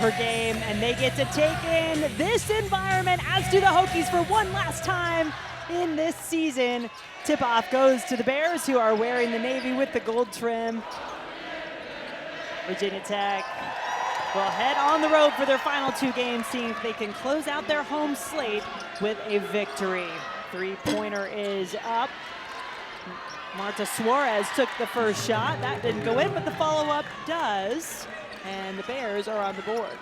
per game, and they get to take in this environment, as do the Hokies for one last time in this season. Tip-off goes to the Bears, who are wearing the navy with the gold trim. Virginia Tech will head on the road for their final 2 games, seeing if they can close out their home slate with a victory. Three-pointer is up. Marta Suarez took the first shot. That didn't go in, but the follow-up does. And the Bears are on the board.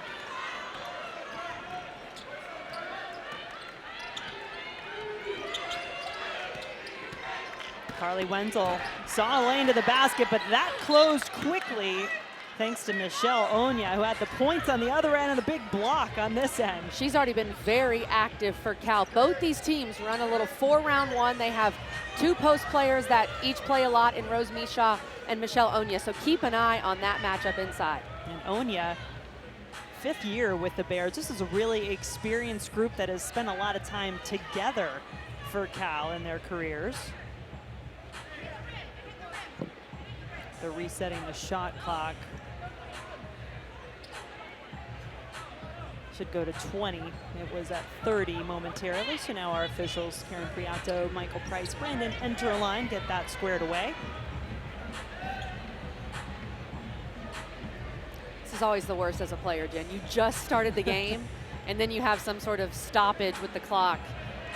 Carleigh Wenzel saw a lane to the basket, but that closed quickly thanks to Ioanna, who had the points on the other end and the big block on this end. She's already been very active for Cal. Both these teams run a little 4-round one. They have 2 post players that each play a lot in Rose Misha and Ioanna, so keep an eye on that matchup inside. And Ioanna, 5th year with the Bears. This is a really experienced group that has spent a lot of time together for Cal in their careers. They're resetting the shot clock. Should go to 20. It was at 30 momentarily, so now our officials, Karen Priato, Michael Price, Brandon, enter a line, get that squared away. This is always the worst as a player, Jen. You just started the game, and then you have some sort of stoppage with the clock.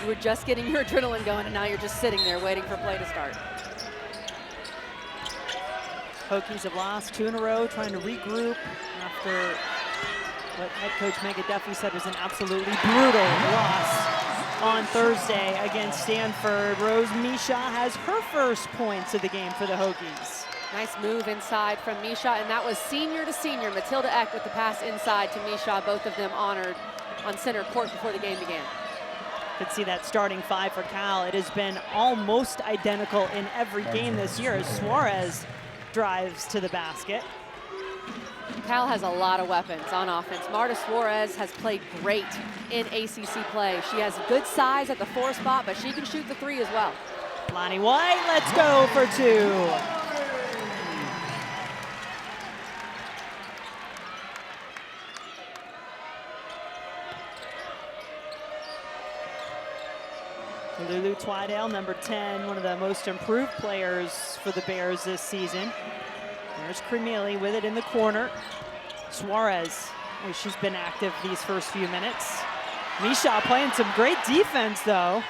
You were just getting your adrenaline going, and now you're just sitting there waiting for play to start. Hokies have lost 2 in a row, trying to regroup after what head coach Megan Duffy said was an absolutely brutal loss on Thursday against Stanford. Rose Misha has her first points of the game for the Hokies. Nice move inside from Misha, and that was senior to senior. Matilda Ekh with the pass inside to Misha, both of them honored on center court before the game began. Could see that starting 5 for Cal. It has been almost identical in every game this year as Suarez drives to the basket. Cal has a lot of weapons on offense. Marta Suarez has played great in ACC play. She has good size at the 4 spot, but she can shoot the 3 as well. Lonnie White, let's go for 2. Lulu Twydale, number 10, one of the most improved players for the Bears this season. There's Krimili with it in the corner. Suarez, she's been active these first few minutes. Misha playing some great defense, though.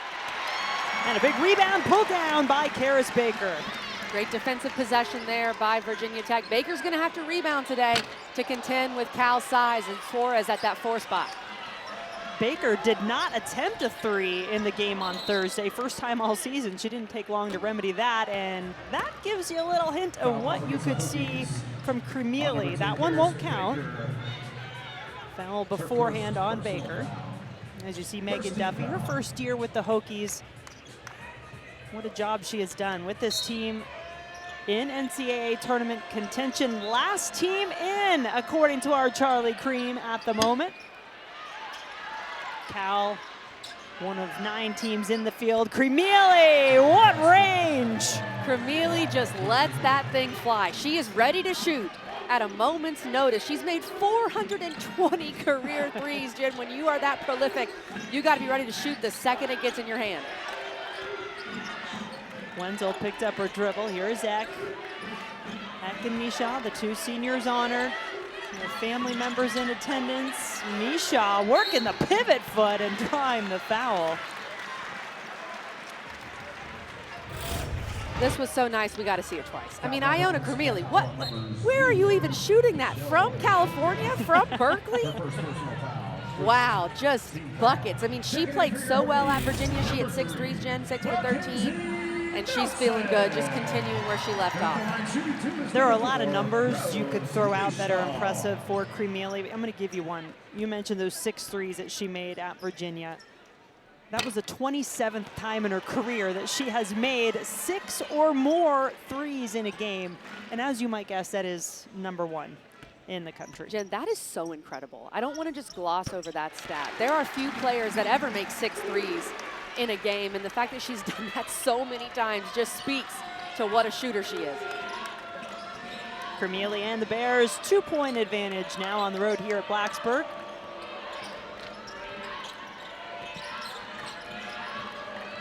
And a big rebound pulled down by Carys Baker. Great defensive possession there by Virginia Tech. Baker's going to have to rebound today to contend with Cal's size, and Suarez at that 4 spot. Baker did not attempt a 3 in the game on Thursday. First time all season. She didn't take long to remedy that, and that gives you a little hint of what you could see from Krimili. That one won't count. Foul beforehand on Baker. As you see, Megan Duffy, her first year with the Hokies. What a job she has done with this team in NCAA tournament contention. Last team in, according to our Charlie Cream at the moment. Cal, one of 9 teams in the field. Krimili, what range! Krimili just lets that thing fly. She is ready to shoot at a moment's notice. She's made 420 career threes, Jen. When you are that prolific, you got to be ready to shoot the second it gets in your hand. Wenzel picked up her dribble. Here is Ekh. Ekh and Misha, the 2 seniors on her. Their family members in attendance. Misha working the pivot foot and drawing the foul. This was so nice, we got to see it twice. I mean, Ioanna Krimili, where are you even shooting that? From California? From Berkeley? Wow, just buckets. I mean, she played so well at Virginia. She had 6 threes, Jen, 6 for 13. And she's feeling good, just continuing where she left off. There are a lot of numbers you could throw out that are impressive for Krimili. I'm going to give you one. You mentioned those 6 threes that she made at Virginia. That was the 27th time in her career that she has made 6 or more threes in a game. And as you might guess, that is number 1 in the country. Jen, that is so incredible. I don't want to just gloss over that stat. There are few players that ever make 6 threes in a game, and the fact that she's done that so many times just speaks to what a shooter she is. Krimili and the Bears 2-point advantage now on the road here at Blacksburg.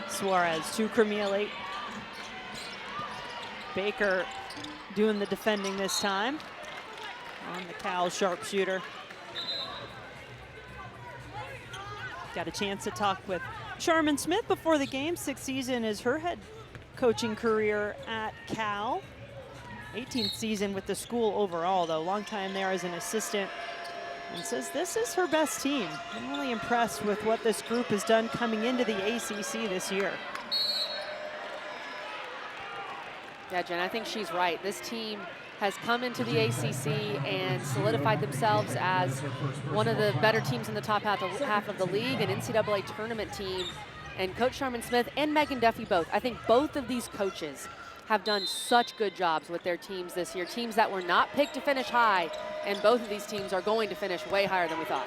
Suarez to Krimili. Baker doing the defending this time on the Cal sharpshooter. Got a chance to talk with Sharman Smith before the game. 6th season is her head coaching career at Cal. 18th season with the school overall, though. Long time there as an assistant. And says this is her best team. I'm really impressed with what this group has done coming into the ACC this year. Yeah, Jen, I think she's right. This team has come into the ACC and solidified themselves as one of the better teams in the top half of the league, an NCAA tournament team. And Coach Sharman Smith and Megan Duffy both. I think both of these coaches have done such good jobs with their teams this year. Teams that were not picked to finish high, and both of these teams are going to finish way higher than we thought.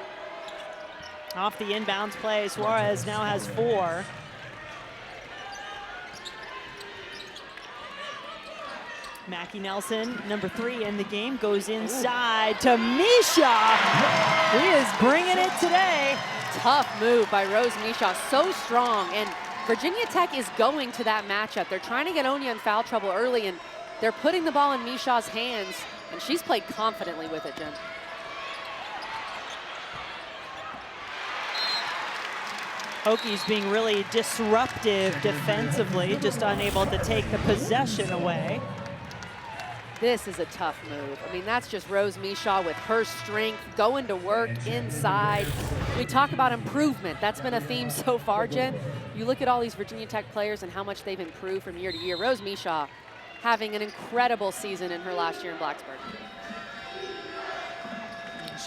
Off the inbounds play, Suarez now has 4. Mackie Nelson, number 3 in the game, goes inside to Misha. He is bringing it today. Tough move by Rose Misha, so strong. And Virginia Tech is going to that matchup. They're trying to get Onya in foul trouble early, and they're putting the ball in Misha's hands, and she's played confidently with it, Jen. Hokies being really disruptive defensively, just unable to take the possession away. This is a tough move. I mean, that's just Rose Misha with her strength, going to work inside. We talk about improvement. That's been a theme so far, Jen. You look at all these Virginia Tech players and how much they've improved from year to year. Rose Misha having an incredible season in her last year in Blacksburg.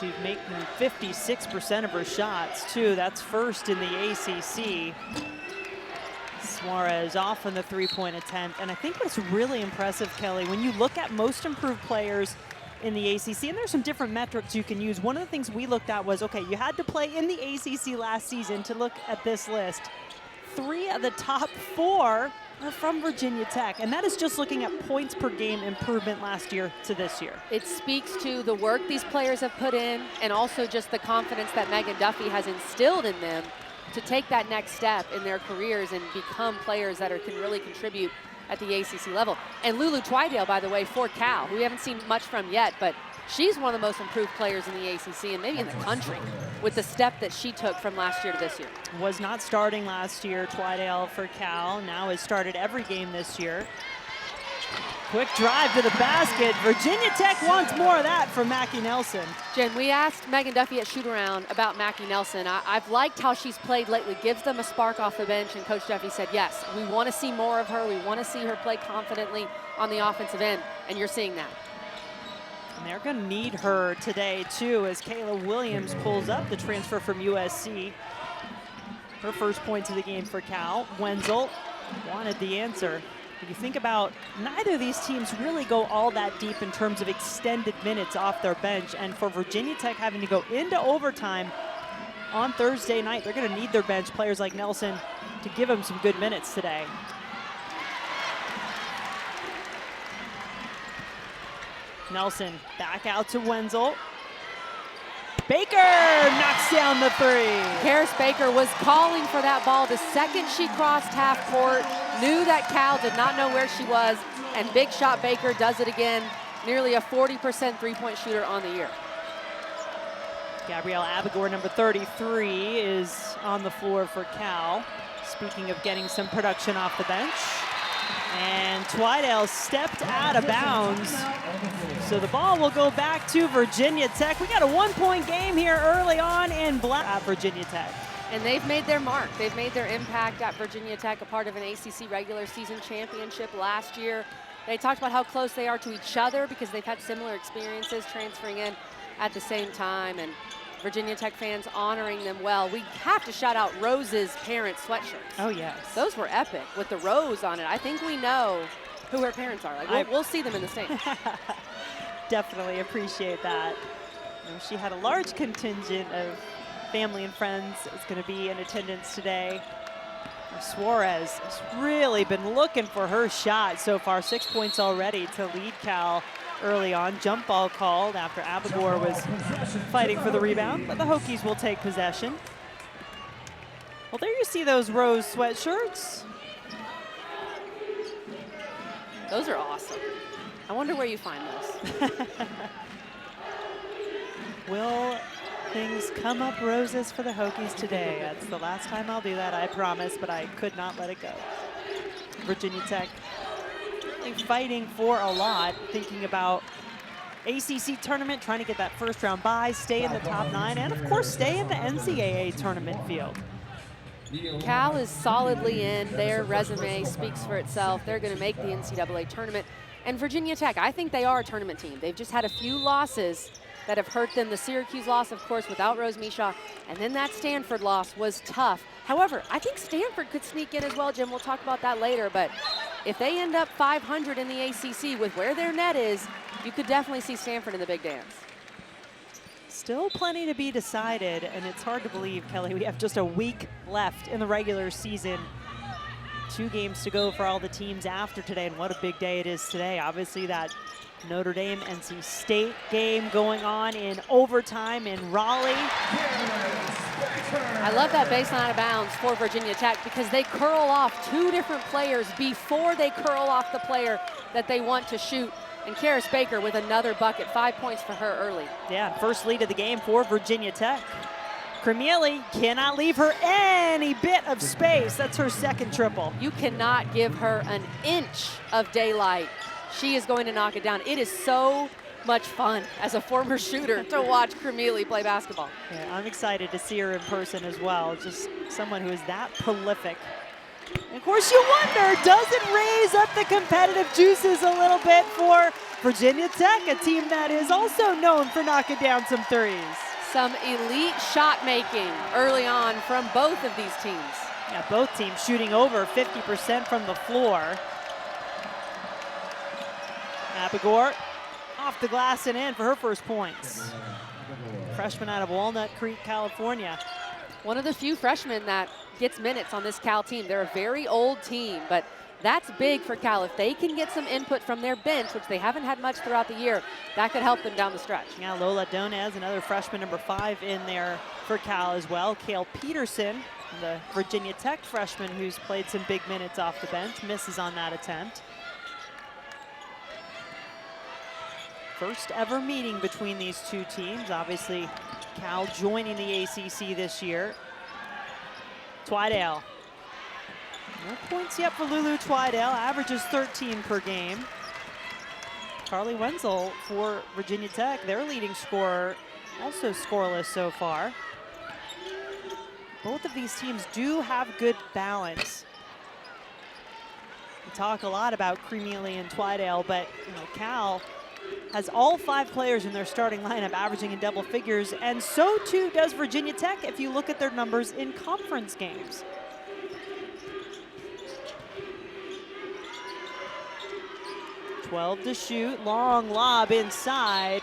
She's making 56% of her shots, too. That's first in the ACC. Suarez off on the 3-point attempt. And I think what's really impressive, Kelly, when you look at most improved players in the ACC, and there's some different metrics you can use. One of the things we looked at was, okay, you had to play in the ACC last season to look at this list. 3 of the top 4 are from Virginia Tech, and that is just looking at points per game improvement last year to this year. It speaks to the work these players have put in, and also just the confidence that Megan Duffy has instilled in them to take that next step in their careers and become players that can really contribute at the ACC level. And Lulu Twydale, by the way, for Cal, who we haven't seen much from yet, but she's one of the most improved players in the ACC and maybe in the country with the step that she took from last year to this year. Was not starting last year, Twydale for Cal, now has started every game this year. Quick drive to the basket. Virginia Tech wants more of that from Mackie Nelson. Jen, we asked Megan Duffy at shoot-around about Mackie Nelson. I've liked how she's played lately, gives them a spark off the bench, and Coach Duffy said, yes, we want to see more of her. We want to see her play confidently on the offensive end, and you're seeing that. And they're going to need her today, too, as Kayla Williams pulls up, the transfer from USC. Her first points of the game for Cal. Wenzel wanted the answer. If you think about, neither of these teams really go all that deep in terms of extended minutes off their bench. And for Virginia Tech having to go into overtime on Thursday night, they're going to need their bench players like Nelson to give them some good minutes today. Nelson back out to Wenzel. Baker knocks down the 3. Carys Baker was calling for that ball the second she crossed half court, knew that Cal did not know where she was, and big shot Baker does it again, nearly a 40% three-point shooter on the year. Gabrielle Abigor, number 33, is on the floor for Cal. Speaking of getting some production off the bench. And Twydale stepped out of bounds. So the ball will go back to Virginia Tech. We got a 1-point game here early on in at Virginia Tech. And they've made their mark. They've made their impact at Virginia Tech, a part of an ACC regular season championship last year. They talked about how close they are to each other because they've had similar experiences transferring in at the same time. And Virginia Tech fans honoring them well. We have to shout out Rose's parents' sweatshirts. Oh, yes. Those were epic with the rose on it. I think we know who her parents are. Like, we'll see them in the stands. Definitely appreciate that. She had a large contingent of family and friends that's going to be in attendance today. Suarez has really been looking for her shot so far. 6 points already to lead Cal early on. Jump ball called after Abigor was fighting for the rebound, but the Hokies will take possession. Well, there you see those rose sweatshirts. Those are awesome. I wonder where you find those. Will things come up roses for the Hokies today? That's the last time I'll do that, I promise, but I could not let it go. Virginia Tech fighting for a lot, thinking about ACC tournament, trying to get that first round bye, stay in the top 9, and of course stay in the NCAA tournament field. Cal is solidly in. Their resume speaks for itself. They're going to make the NCAA tournament. And Virginia Tech, I think they are a tournament team. They've just had a few losses that have hurt them. The Syracuse loss, of course, without Rose Misha, and then that Stanford loss was tough. However, I think Stanford could sneak in as well, Jim. We'll talk about that later, but if they end up 500 in the ACC with where their net is, you could definitely see Stanford in the big dance. Still plenty to be decided, and it's hard to believe, Kelly, we have just a week left in the regular season. 2 games to go for all the teams after today, and what a big day it is today. Obviously, that Notre Dame NC State game going on in overtime in Raleigh. I love that baseline out of bounds for Virginia Tech because they curl off 2 different players before they curl off the player that they want to shoot. And Carys Baker with another bucket, 5 points for her early. Yeah, first lead of the game for Virginia Tech. Krimili cannot leave her any bit of space. That's her second triple. You cannot give her an inch of daylight. She is going to knock it down. It is so much fun as a former shooter to watch Krimili play basketball. Yeah, I'm excited to see her in person as well. Just someone who is that prolific. And of course, you wonder, does it raise up the competitive juices a little bit for Virginia Tech, a team that is also known for knocking down some threes? Some elite shot making early on from both of these teams. Yeah, both teams shooting over 50% from the floor. Abigor off the glass and in for her first points. Freshman out of Walnut Creek, California. One of the few freshmen that gets minutes on this Cal team. They're a very old team, but that's big for Cal. If they can get some input from their bench, which they haven't had much throughout the year, that could help them down the stretch. Yeah, Lola Donez, another freshman, number 5 in there for Cal as well. Kale Peterson, the Virginia Tech freshman who's played some big minutes off the bench, misses on that attempt. First ever meeting between these 2 teams. Obviously, Cal joining the ACC this year. Twydale. No points yet for Lulu Twydale. Averages 13 per game. Carleigh Wenzel for Virginia Tech, their leading scorer, also scoreless so far. Both of these teams do have good balance. We talk a lot about Krimili and Twydale, but Cal has all 5 players in their starting lineup averaging in double figures, and so too does Virginia Tech if you look at their numbers in conference games. .12 to shoot, long lob inside.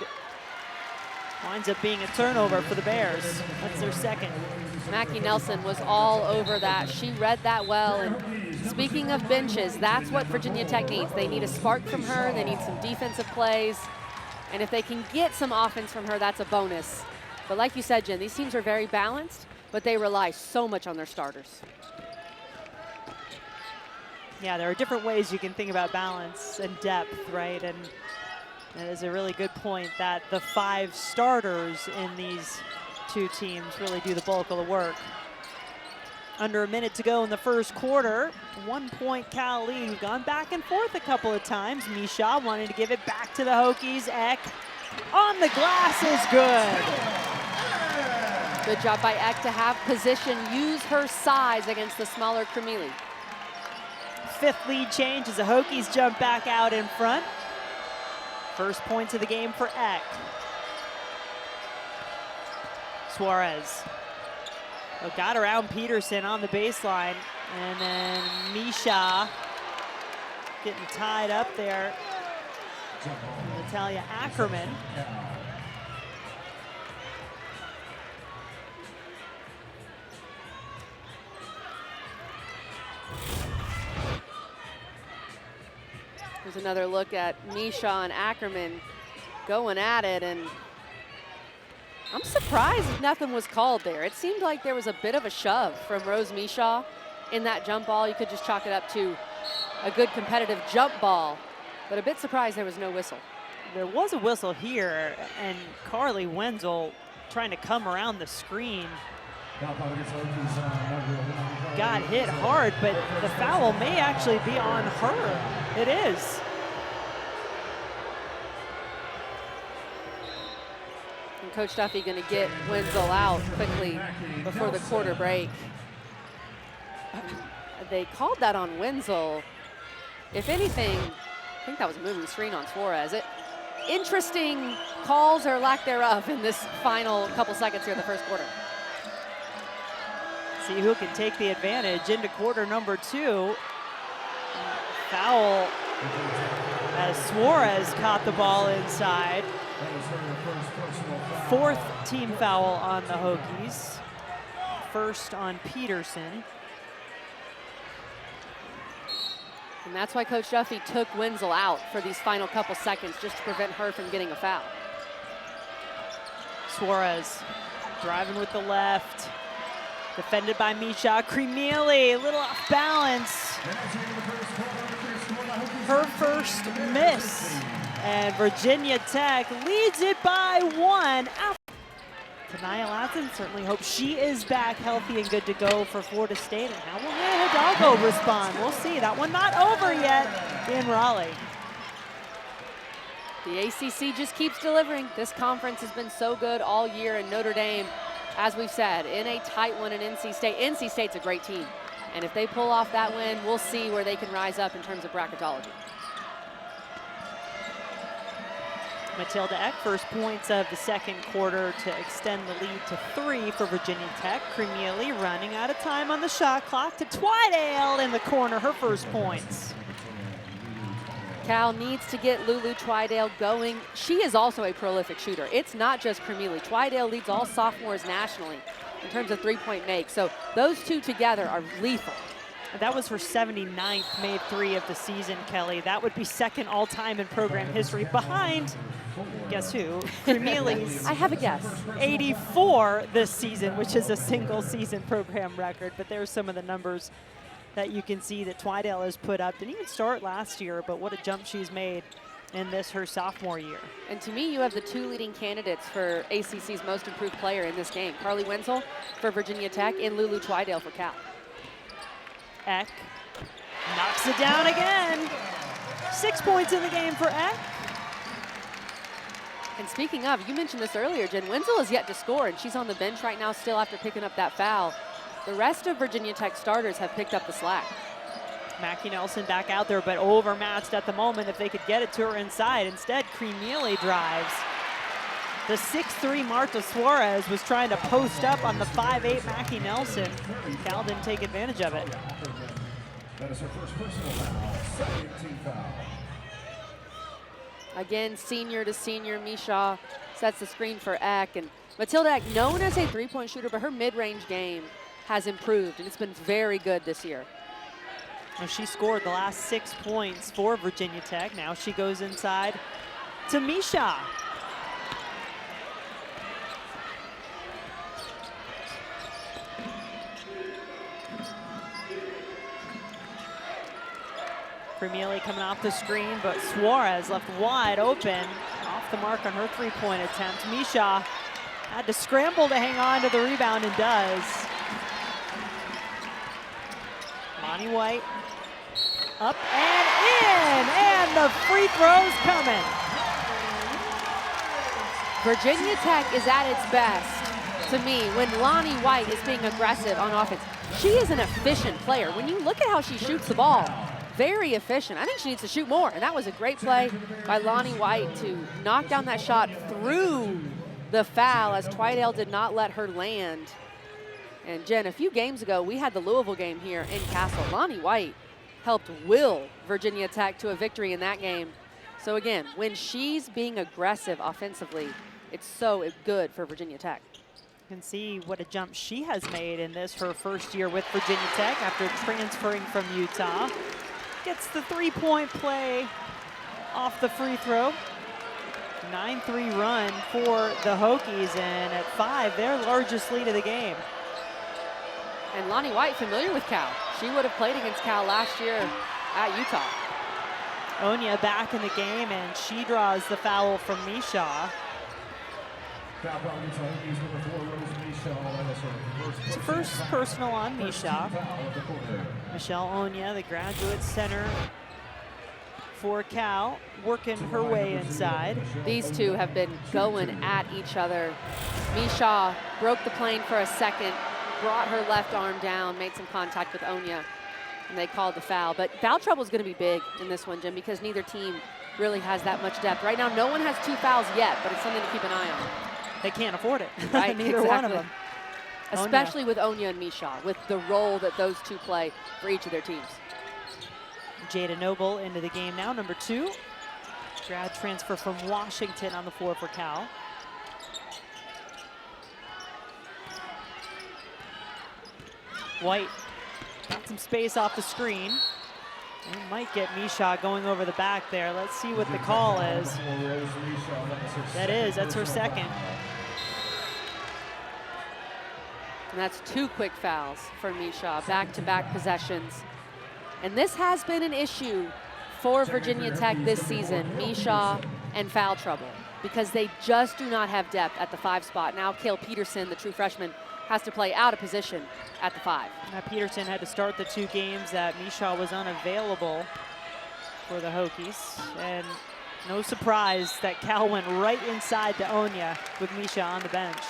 Winds up being a turnover for the Bears. That's their second. Mackie Nelson was all over that. She read that well, and speaking of benches, that's what Virginia Tech needs. They need a spark from her, they need some defensive plays, and if they can get some offense from her, that's a bonus. But like you said, Jen, these teams are very balanced, but they rely so much on their starters. Yeah, there are different ways you can think about balance and depth, right? And that is a really good point that the 5 starters in these 2 teams really do the bulk of the work. Under a minute to go in the first quarter. 1-point Cal lead. We've gone back and forth a couple of times. Misha wanting to give it back to the Hokies. Ekh on the glass is good. Good job by Ekh to have position, use her size against the smaller Krimili. 5th lead change as the Hokies jump back out in front. First points of the game for Ekh. Suarez. Got around Peterson on the baseline, and then Misha getting tied up there. Natalia Ackerman. There's Here's another look at Misha and Ackerman going at it, and I'm surprised nothing was called there. It seemed like there was a bit of a shove from Rose Misha in that jump ball. You could just chalk it up to a good competitive jump ball, but a bit surprised there was no whistle. There was a whistle here, and Carleigh Wenzel trying to come around the screen. Got hit hard, but the foul may actually be on her. It is. And Coach Duffy going to get Wenzel out quickly before the quarter break. They called that on Wenzel. If anything, I think that was a moving screen on Suarez. Interesting calls or lack thereof in this final couple seconds here in the first quarter. See who can take the advantage into quarter number 2. Foul as Suarez caught the ball inside. 4th team foul on the Hokies. 1st on Peterson. And that's why Coach Duffy took Wenzel out for these final couple seconds, just to prevent her from getting a foul. Suarez driving with the left. Defended by Misha. Krimili, a little off balance. Her first miss. And Virginia Tech leads it by 1. Tanaya Latson certainly hopes she is back healthy and good to go for Florida State. And how will Hannah Hidalgo respond? We'll see. That one not over yet in Raleigh. The ACC just keeps delivering. This conference has been so good all year, and Notre Dame, as we've said, in a tight one in NC State. NC State's a great team. And if they pull off that win, we'll see where they can rise up in terms of bracketology. Matilda Ekh, first points of the second quarter to extend the lead to 3 for Virginia Tech. Krimili running out of time on the shot clock to Twydale in the corner, her first points. Cal needs to get Lulu Twydale going. She is also a prolific shooter. It's not just Krimili. Twydale leads all sophomores nationally in terms of three-point make. So those two together are lethal. That was her 79th made 3 of the season, Kelly. That would be second all-time in program history behind, guess who? Krimili's I have a guess. 84 this season, which is a single season program record. But there's some of the numbers that you can see that Twydale has put up. Didn't even start last year, but what a jump she's made in this, her sophomore year. And to me, you have the 2 leading candidates for ACC's most improved player in this game. Carleigh Wenzel for Virginia Tech and Lulu Twydale for Cal. Ekh knocks it down again. 6 points in the game for Ekh. And speaking of, you mentioned this earlier, Jen, Wenzel is yet to score, and she's on the bench right now still after picking up that foul. The rest of Virginia Tech starters have picked up the slack. Mackie Nelson back out there, but overmatched at the moment if they could get it to her inside. Instead, Krimili drives. The 6'3" Marta Suarez was trying to post up on the 5'8" Mackie Nelson. Cal didn't take advantage of it. That is her first personal foul, 2nd team foul. Again, senior to senior, Misha sets the screen for Ekh. And Matilda Ekh, known as a three-point shooter, but her mid-range game has improved, and it's been very good this year. Well, she scored the last 6 points for Virginia Tech. Now she goes inside to Misha. Krimili coming off the screen, but Suarez left wide open, off the mark on her three-point attempt. Misha had to scramble to hang on to the rebound and does. Lonnie White up and in, and the free throw's coming. Virginia Tech is at its best, to me, when Lonnie White is being aggressive on offense. She is an efficient player. When you look at how she shoots the ball, very efficient. I think she needs to shoot more, and that was a great play by Lonnie White to knock down that shot through the foul as Twydale did not let her land. And Jen, a few games ago, we had the Louisville game here in Castle. Lonnie White helped will Virginia Tech to a victory in that game. So again, when she's being aggressive offensively, it's so good for Virginia Tech. You can see what a jump she has made in this, her first year with Virginia Tech after transferring from Utah. Gets the three-point play off the free throw. 9-3 run for the Hokies, and at 5, their largest lead of the game. And Lonnie White familiar with Cal. She would have played against Cal last year at Utah. Onya back in the game, and she draws the foul from Misha. It's first personal on Misha. Michelle Onya, the graduate center for Cal, working her way inside. These two have been going at each other. Misha broke the plane for a second, brought her left arm down, made some contact with Onya, and they called the foul. But foul trouble is going to be big in this one, Jim, because neither team really has that much depth. Right now, no one has 2 fouls yet, but it's something to keep an eye on. They can't afford it. Right, Neither exactly. one of them. Especially with Onya and Misha, with the role that those two play for each of their teams. Jada Noble into the game now, number 2. Grad transfer from Washington on the floor for Cal. White got some space off the screen. And might get Misha going over the back there. Let's see what the call is. That's her second. And that's 2 quick fouls for Misha, back-to-back possessions. And this has been an issue for Virginia Tech this season, Misha and foul trouble, because they just do not have depth at the 5 spot. Now Kayla Peterson, the true freshman, has to play out of position at the 5. Now Peterson had to start the 2 games that Misha was unavailable for the Hokies. And no surprise that Cal went right inside to Onya with Misha on the bench.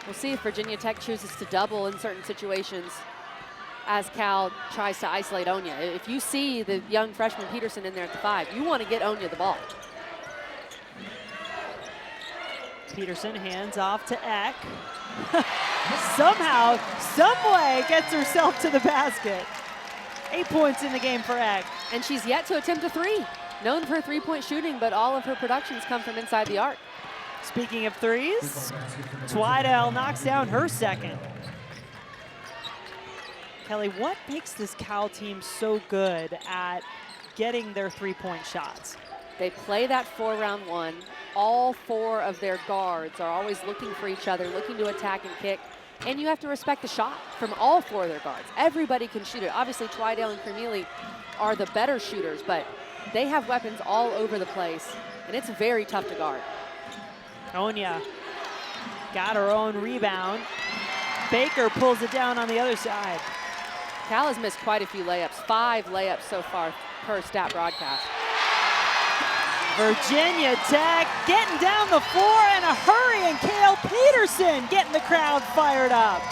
We'll see if Virginia Tech chooses to double in certain situations as Cal tries to isolate Onya. If you see the young freshman Peterson in there at the 5, you want to get Onya the ball. Peterson hands off to Ekh. Somehow, someway gets herself to the basket. 8 points in the game for Ekh. And she's yet to attempt a 3. Known for her 3-point shooting, but all of her productions come from inside the arc. Speaking of 3s, Twydale knocks down her second. Kelly, what makes this Cal team so good at getting their 3-point shots? They play that 4-round 1. All 4 of their guards are always looking for each other, looking to attack and kick. And you have to respect the shot from all 4 of their guards. Everybody can shoot it. Obviously, Twydale and Krimili are the better shooters, but they have weapons all over the place, and it's very tough to guard. Onya got her own rebound. Baker pulls it down on the other side. Cal has missed quite a few layups, 5 layups so far per stat broadcast. Virginia Tech getting down the floor in a hurry, and Kayla Peterson getting the crowd fired up.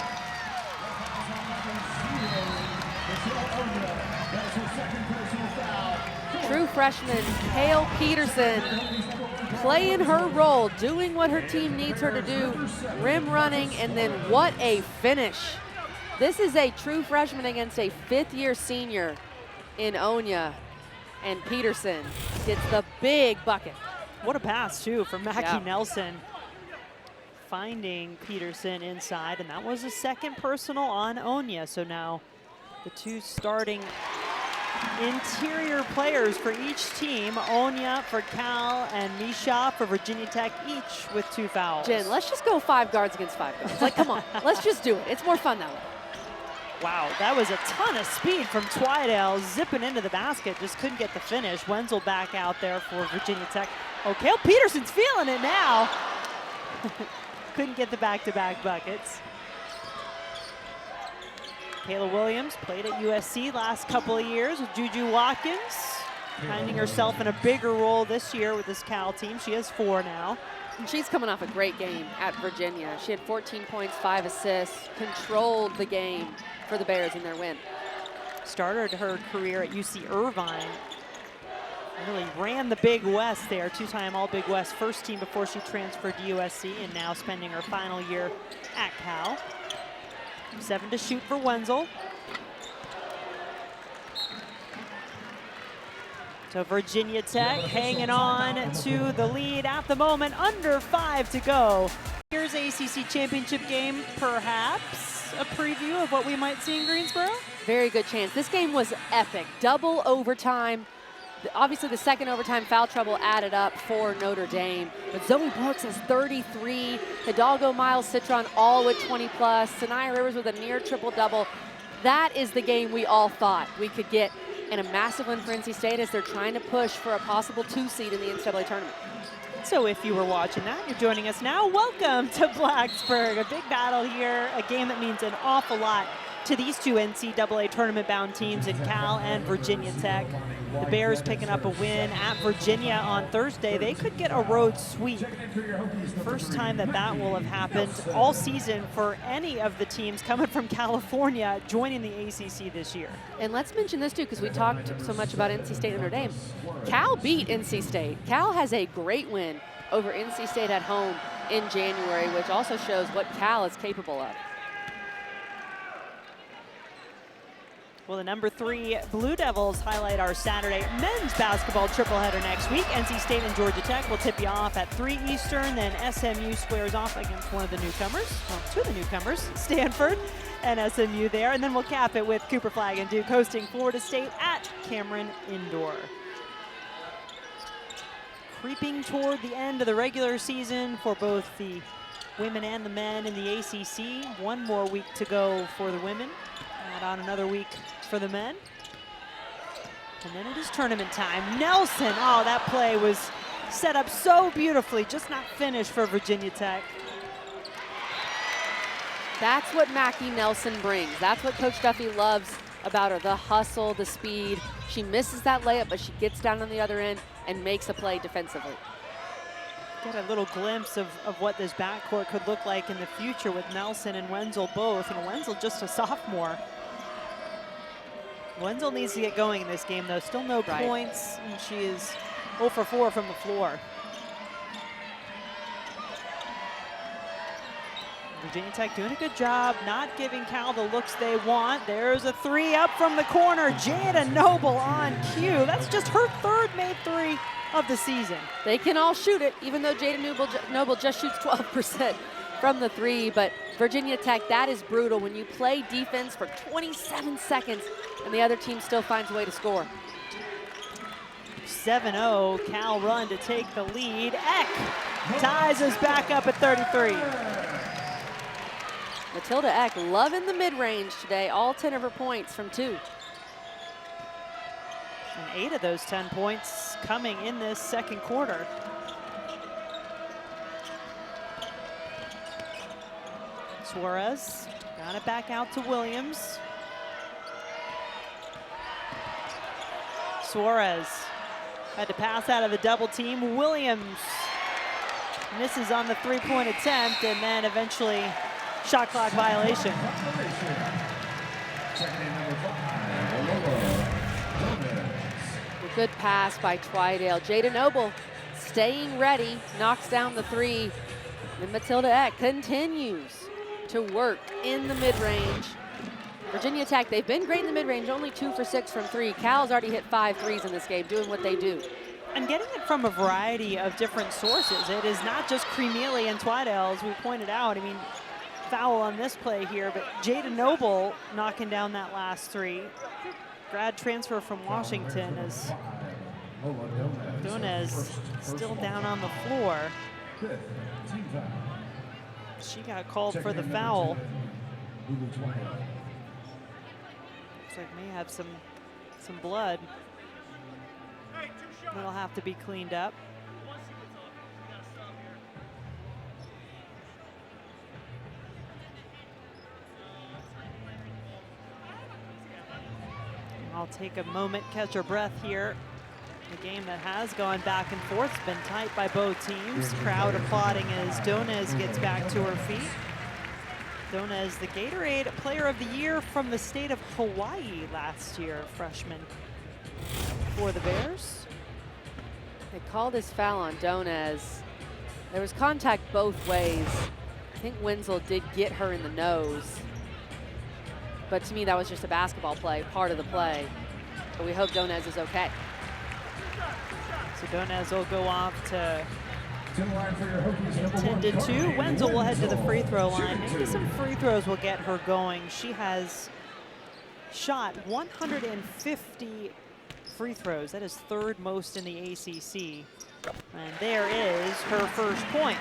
True freshman Kayla Peterson playing her role, doing what her team needs her to do, rim running, and then what a finish. This is a true freshman against a 5th-year senior in Onya. And Peterson gets the big bucket. What a pass, too, from Mackie Nelson. Finding Peterson inside, and that was a second personal on Onya. So now the 2 starting interior players for each team, Onya for Cal and Misha for Virginia Tech, each with 2 fouls. Jen, let's just go 5 guards against 5 guards. Like, come on, let's just do it. It's more fun that way. Wow, that was a ton of speed from Twydale, zipping into the basket, just couldn't get the finish. Wenzel back out there for Virginia Tech. Oh, Kayla Peterson's feeling it now. Couldn't get the back-to-back buckets. Kayla Williams played at USC last couple of years with Juju Watkins, finding herself in a bigger role this year with this Cal team. She has 4 now. And she's coming off a great game at Virginia. She had 14 points, 5 assists, controlled the game for the Bears in their win. Started her career at UC Irvine. Really ran the Big West there, 2-time All-Big West first team before she transferred to USC, and now spending her final year at Cal. 7 to shoot for Wenzel. So Virginia Tech hanging on to the lead at the moment, under 5 to go. Here's ACC championship game, perhaps a preview of what we might see in Greensboro? Very good chance. This game was epic. Double overtime. Obviously, the second overtime foul trouble added up for Notre Dame. But Zoe Brooks has 33. Hidalgo, Miles, Citron all with 20+. Sanaya Rivers with a near triple-double. That is the game we all thought we could get, and a massive win for NC State as they're trying to push for a possible 2 seed in the NCAA tournament. So if you were watching that, you're joining us now. Welcome to Blacksburg. A big battle here, a game that means an awful lot to these two NCAA tournament-bound teams in Cal and Virginia Tech. The Bears picking up a win at Virginia on Thursday. They could get a road sweep. First time that will have happened all season for any of the teams coming from California joining the ACC this year. And let's mention this too, because we talked so much about NC State and Notre Dame. Cal beat NC State. Cal has a great win over NC State at home in January, which also shows what Cal is capable of. Well, the number 3 Blue Devils highlight our Saturday men's basketball tripleheader next week. NC State and Georgia Tech will tip you off at 3 Eastern. Then SMU squares off against one of the newcomers, well, 2 of the newcomers, Stanford and SMU there. And then we'll cap it with Cooper Flag and Duke hosting Florida State at Cameron Indoor. Creeping toward the end of the regular season for both the women and the men in the ACC. One more week to go for the women. Add on another week for the men. And then it is tournament time. Nelson, oh, that play was set up so beautifully, just not finished for Virginia Tech. That's what Mackie Nelson brings. That's what Coach Duffy loves about her, the hustle, the speed. She misses that layup, but she gets down on the other end and makes a play defensively. Get a little glimpse of what this backcourt could look like in the future with Nelson and Wenzel both. And Wenzel just a sophomore. Wenzel needs to get going in this game, though. Still no points, and she is 0 for 4 from the floor. Virginia Tech doing a good job, not giving Cal the looks they want. There's a 3 up from the corner. Jada Noble on cue. That's just her 3rd made 3 of the season. They can all shoot it, even though Jada Noble just shoots 12% from the 3. But Virginia Tech, that is brutal when you play defense for 27 seconds and the other team still finds a way to score. 7-0, Cal run to take the lead. Ekh ties us back up at 33. Matilda Ekh loving the mid-range today, all 10 of her points from 2. And 8 of those 10 points coming in this second quarter. Suarez got it back out to Williams. Suarez had to pass out of the double team. Williams misses on the 3-point attempt, and then eventually shot clock violation. A good pass by Twydale. Jada Noble staying ready, knocks down the 3. And Matilda Ekh continues to work in the mid-range. Virginia Tech, they've been great in the mid-range, only 2 for 6 from 3. Cal's already hit 5 threes in this game, doing what they do. And getting it from a variety of different sources. It is not just Krimili and Twydale, as we pointed out. I mean, foul on this play here, but Jada Noble knocking down that last 3. Grad transfer from Washington as Donez still down on the floor. She got called for the foul. Looks like may have some blood. That'll have to be cleaned up. I'll take a moment, catch our breath here. A game that has gone back and forth. It's been tight by both teams. Crowd applauding as Donez gets back to her feet. Donez, the Gatorade Player of the Year from the state of Hawaii last year, freshman for the Bears. They called this foul on Donez. There was contact both ways. I think Wenzel did get her in the nose. But to me, that was just a basketball play, part of the play. But we hope Donez is okay. So Donez will go off to intended to. Wenzel will head to the free throw line. Maybe some free throws will get her going. She has shot 150 free throws. That is 3rd most in the ACC. And there is her first point.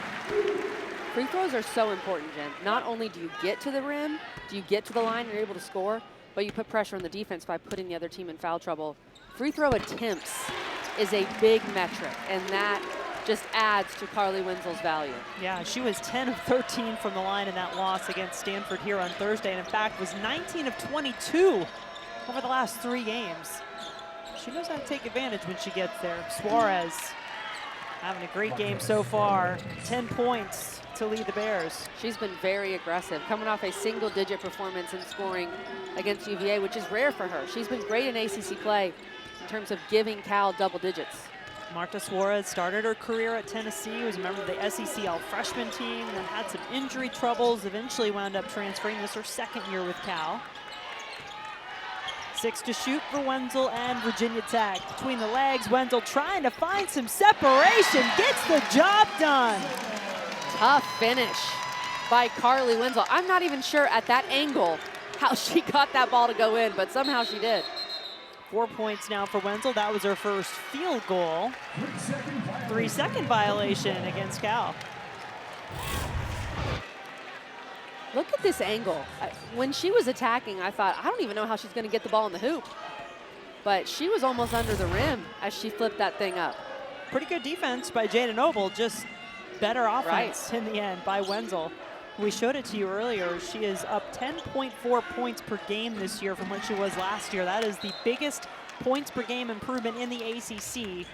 Free throws are so important, Jen. Not only do you get to the rim, do you get to the line and you're able to score, but you put pressure on the defense by putting the other team in foul trouble. Free throw attempts is a big metric, and that just adds to Carleigh Wenzel's value. Yeah, she was 10 of 13 from the line in that loss against Stanford here on Thursday, and in fact was 19 of 22 over the last 3 games. She knows how to take advantage when she gets there. Suarez having a great game so far. 10 points to lead the Bears. She's been very aggressive, coming off a single-digit performance in scoring against UVA, which is rare for her. She's been great in ACC play in terms of giving Cal double digits. Marta Suarez started her career at Tennessee, was a member of the SEC All-Freshman team, then had some injury troubles, eventually wound up transferring. This is her 2nd year with Cal. 6 to shoot for Wenzel and Virginia Tech. Between the legs, Wenzel trying to find some separation, gets the job done. Tough finish by Carleigh Wenzel. I'm not even sure at that angle how she got that ball to go in, but somehow she did. 4 points now for Wenzel. That was her first field goal. 3-second violation against Cal. Look at this angle. When she was attacking, I thought, I don't even know how she's going to get the ball in the hoop. But she was almost under the rim as she flipped that thing up. Pretty good defense by Jada Noble, just better offense in the end by Wenzel. We showed it to you earlier. She is up 10.4 points per game this year from what she was last year. That is the biggest points per game improvement in the ACC.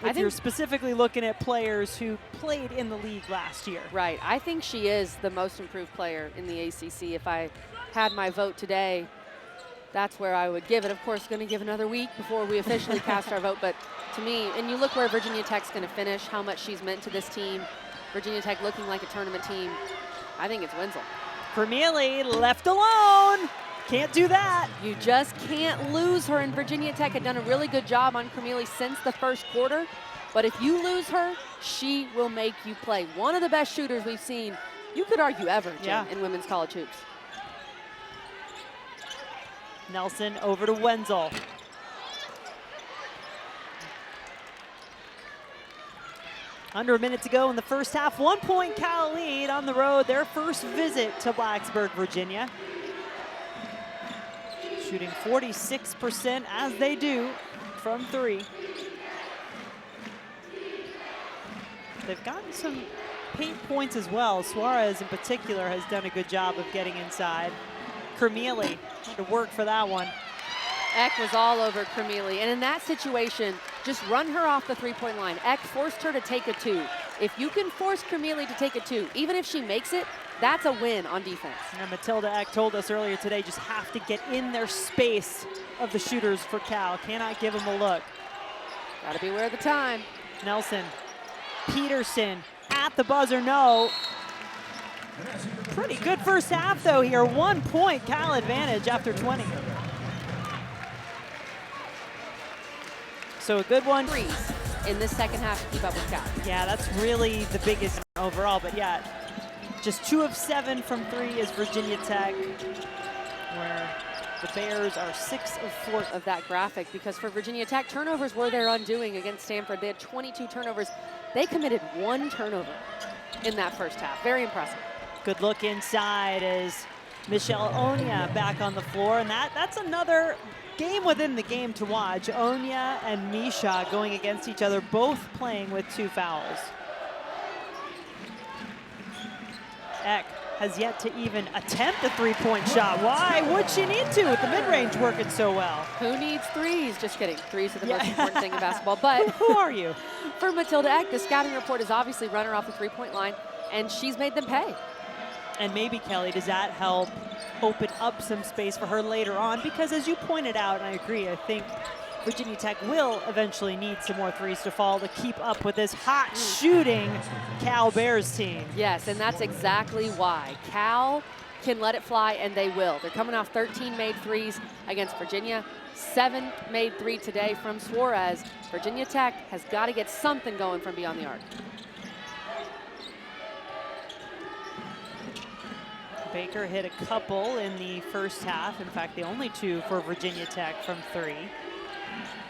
If you're specifically looking at players who played in the league last year. Right. I think she is the most improved player in the ACC. If I had my vote today, that's where I would give it. Of course, going to give another week before we officially cast our vote. But to me, and you look where Virginia Tech's going to finish, how much she's meant to this team. Virginia Tech looking like a tournament team. I think it's Wenzel. Krimili left alone. Can't do that. You just can't lose her, and Virginia Tech had done a really good job on Krimili since the first quarter. But if you lose her, she will make you play. One of the best shooters we've seen, you could argue ever, Jen, in women's college hoops. Nelson over to Wenzel. Under a minute to go in the first half. 1 point Cal lead on the road. Their first visit to Blacksburg, Virginia. Shooting 46% as they do from 3. They've gotten some paint points as well. Suarez in particular has done a good job of getting inside. Krimili had to work for that one. Ekh was all over Krimili, and in that situation, just run her off the three-point line. Ekh forced her to take a 2. If you can force Krimili to take a 2, even if she makes it, that's a win on defense. And Matilda Ekh told us earlier today, just have to get in their space of the shooters for Cal. Cannot give them a look. Got to beware of the time. Nelson, Peterson at the buzzer, no. Pretty good first half though here. 1 point Cal advantage after 20. So a good one. Threes in this second half to keep up with Cal. Yeah, that's really the biggest overall, but yeah, just 2 of 7 from 3 is Virginia Tech, where the Bears are 6 of 4. Of that graphic, because for Virginia Tech, turnovers were their undoing against Stanford. They had 22 turnovers. They committed 1 turnover in that first half. Very impressive. Good look inside as Michelle Onya back on the floor, and that's another game within the game to watch. Onya and Misha going against each other, both playing with 2 fouls. Ekh has yet to even attempt a 3-point shot. Why would she need to with the mid-range working so well? Who needs threes? Just kidding. Threes are the most important thing in basketball. But who are you? For Matilda Ekh, the scouting report is obviously run her off the 3-point line, and she's made them pay. And maybe, Kelly, does that help open up some space for her later on? Because as you pointed out, and I agree, I think Virginia Tech will eventually need some more threes to fall to keep up with this hot shooting Cal Bears team. Yes, and that's exactly why. Cal can let it fly, and they will. They're coming off 13 made threes against Virginia. 7 made 3 today from Suarez. Virginia Tech has got to get something going from beyond the arc. Baker hit a couple in the first half. In fact, the only 2 for Virginia Tech from 3.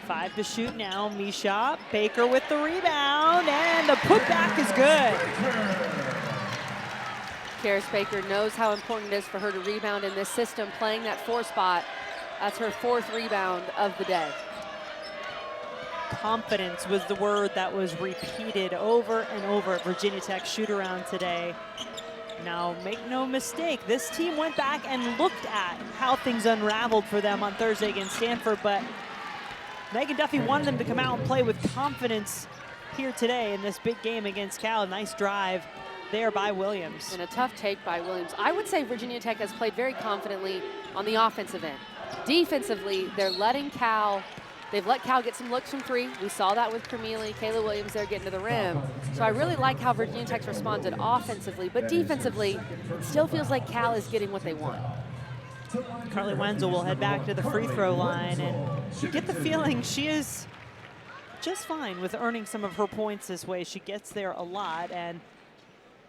5 to shoot now. Misha Baker with the rebound, and the putback is good. Carys Baker knows how important it is for her to rebound in this system, playing that 4 spot. That's her 4th rebound of the day. Confidence was the word that was repeated over and over at Virginia Tech shoot-around today. Now, make no mistake, this team went back and looked at how things unraveled for them on Thursday against Stanford, but Megan Duffy wanted them to come out and play with confidence here today in this big game against Cal. Nice drive there by Williams. And a tough take by Williams. I would say Virginia Tech has played very confidently on the offensive end. Defensively, they're letting Cal, they've let Cal get some looks from 3. We saw that with Krimili, Kayla Williams there getting to the rim. So I really like how Virginia Tech's responded offensively, but defensively, it still feels like Cal is getting what they want. Carleigh Wenzel will head back to the free throw line, and you get the feeling she is just fine with earning some of her points this way. She gets there a lot and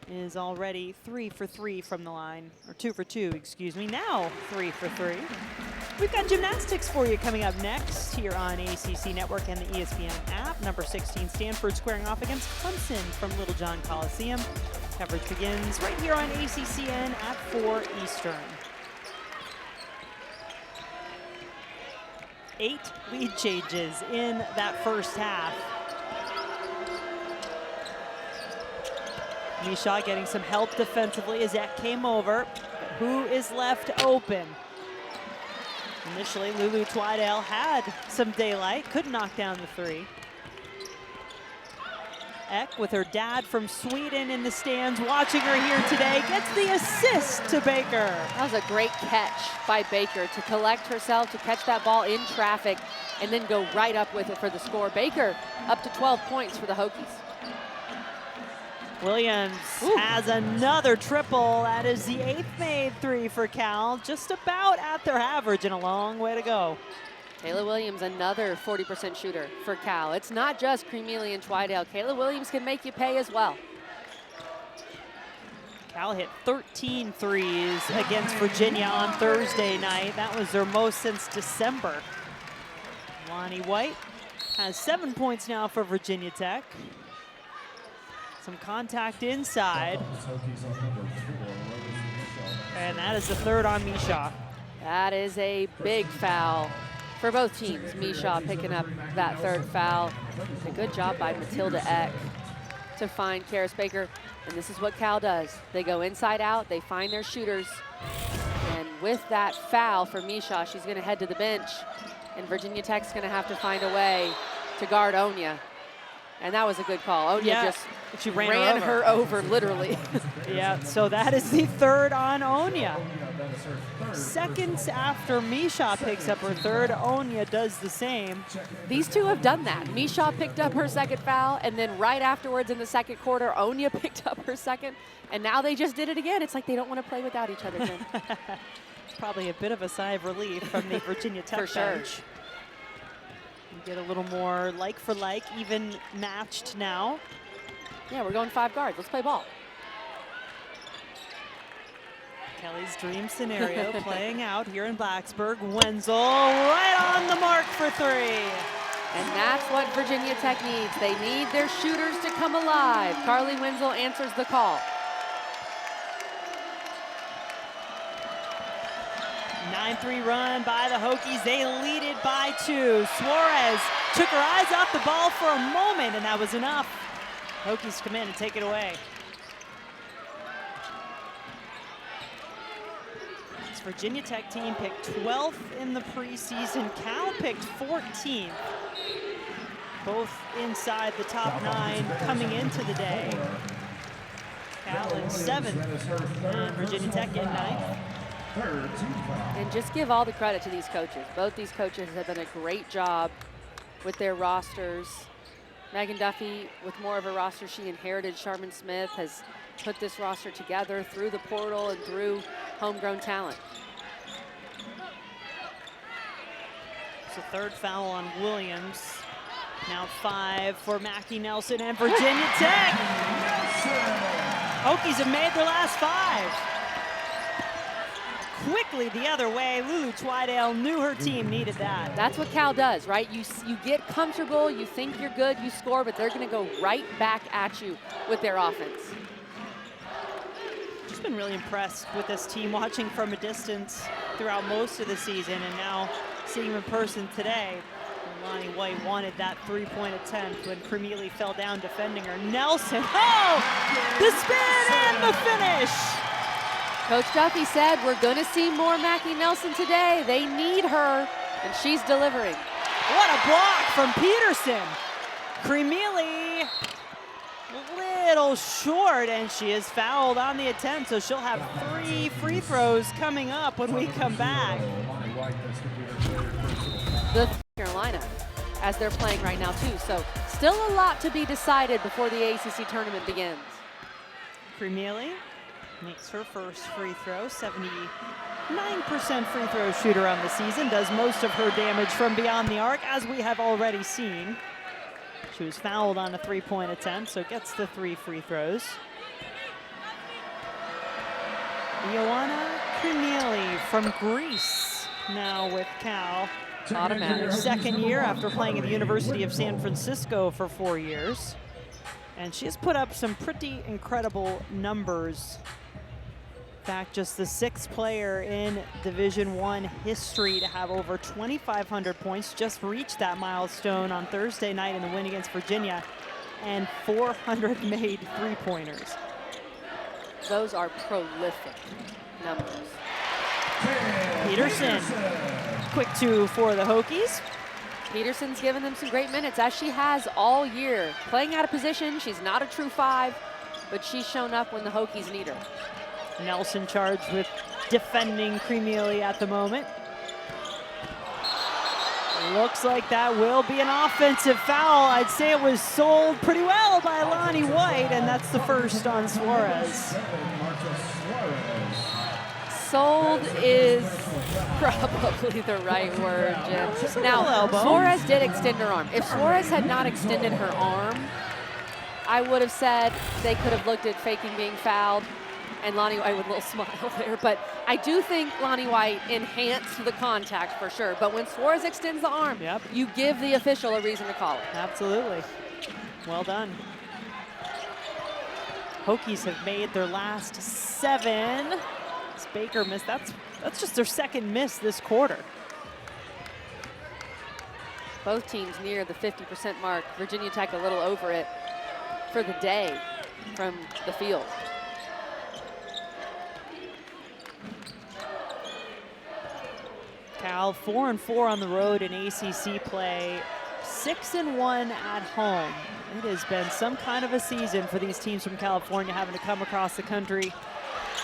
is already 3 for 3 from the line, or 2 for 2, excuse me. Now 3 for 3. We've got gymnastics for you coming up next here on ACC Network and the ESPN app. Number 16, Stanford squaring off against Clemson from Little John Coliseum. Coverage begins right here on ACCN at 4 Eastern. 8 lead changes in that first half. Misha getting some help defensively as Ekh came over. Who is left open? Initially, Lulu Twydale had some daylight, couldn't knock down the 3. Ekh with her dad from Sweden in the stands, watching her here today, gets the assist to Baker. That was a great catch by Baker to collect herself, to catch that ball in traffic, and then go right up with it for the score. Baker up to 12 points for the Hokies. Williams has another triple. That is the 8th made 3 for Cal. Just about at their average and a long way to go. Kayla Williams, another 40% shooter for Cal. It's not just Krimili and Twydale. Kayla Williams can make you pay as well. Cal hit 13 threes against Virginia on Thursday night. That was their most since December. Lonnie White has 7 points now for Virginia Tech. Some contact inside. And that is the 3rd on Misha. That is a big foul for both teams. Misha picking up that 3rd foul. A good job by Matilda Ekh to find Carys Baker. And this is what Cal does. They go inside out, they find their shooters. And with that foul for Misha, she's gonna head to the bench. And Virginia Tech's gonna have to find a way to guard Onya. And that was a good call. Onya just she ran her over, literally. Yeah, so that is the 3rd on Onya. Seconds after Misha picks up her 3rd, Onya does the same. These two have done that. Misha picked up her 2nd foul, and then right afterwards in the 2nd quarter, Onya picked up her 2nd, and now they just did it again. It's like they don't want to play without each other, Jen. Probably a bit of a sigh of relief from the Virginia Tech For sure. bench. You get a little more like for like, even matched now. Yeah, we're going 5 guards. Let's play ball. Kelly's dream scenario playing out here in Blacksburg. Wenzel right on the mark for 3. And that's what Virginia Tech needs. They need their shooters to come alive. Carleigh Wenzel answers the call. 9-3 run by the Hokies. They lead it by 2. Suarez took her eyes off the ball for a moment, and that was enough. Hokies come in and take it away. This Virginia Tech team picked 12th in the preseason. Cal picked 14th. Both inside the top 9 coming into the day. Cal in 7th, and Virginia Tech in 9th. And just give all the credit to these coaches. Both these coaches have done a great job with their rosters. Megan Duffy, with more of a roster she inherited, Sharman Smith has put this roster together through the portal and through homegrown talent. It's a 3rd foul on Williams. Now 5 for Mackie Nelson and Virginia Tech. Hokies have made their last 5. quickly the other way. Lulu Twydale knew her team needed that. That's what Cal does, right? You get comfortable, you think you're good, you score, but they're going to go right back at you with their offense. Just been really impressed with this team, watching from a distance throughout most of the season, and now seeing them in person today. Lonnie White wanted that three-point attempt when Krimili fell down defending her. Nelson, oh! The spin and the finish! Coach Duffy said we're going to see more Mackie Nelson today. They need her, and she's delivering. What a block from Peterson. Krimili a little short, and she is fouled on the attempt, so she'll have 3 free throws coming up when we come back. The Carolina, as they're playing right now too, so still a lot to be decided before the ACC tournament begins. Krimili makes her first free throw, 79% free throw shooter on the season, does most of her damage from beyond the arc, as we have already seen. She was fouled on a three-point attempt, so gets the 3 free throws. Ioanna Krimili from Greece, now with Cal. Automatic. Second year after playing at the University of San Francisco for 4 years. And she has put up some pretty incredible numbers. In fact, just the 6th player in Division I history to have over 2,500 points, just reached that milestone on Thursday night in the win against Virginia, and 400 made three-pointers. Those are prolific numbers. Peterson, quick 2 for the Hokies. Peterson's given them some great minutes, as she has all year. Playing out of position, she's not a true 5, but she's shown up when the Hokies need her. Nelson charged with defending Krimili at the moment. Looks like that will be an offensive foul. I'd say it was sold pretty well by Lonnie White, and that's the first on Suarez. Sold is probably the right word, Jim. Now, Suarez did extend her arm. If Suarez had not extended her arm, I would have said they could have looked at faking being fouled, and Lonnie White with a little smile there. But I do think Lonnie White enhanced the contact for sure. But when Suarez extends the arm, you give the official a reason to call it. Absolutely. Well done. Hokies have made their last 7. Baker missed. That's just their 2nd miss this quarter. Both teams near the 50% mark. Virginia Tech a little over it for the day from the field. Cal 4-4 on the road in ACC play, 6-1 at home. It has been some kind of a season for these teams from California, having to come across the country.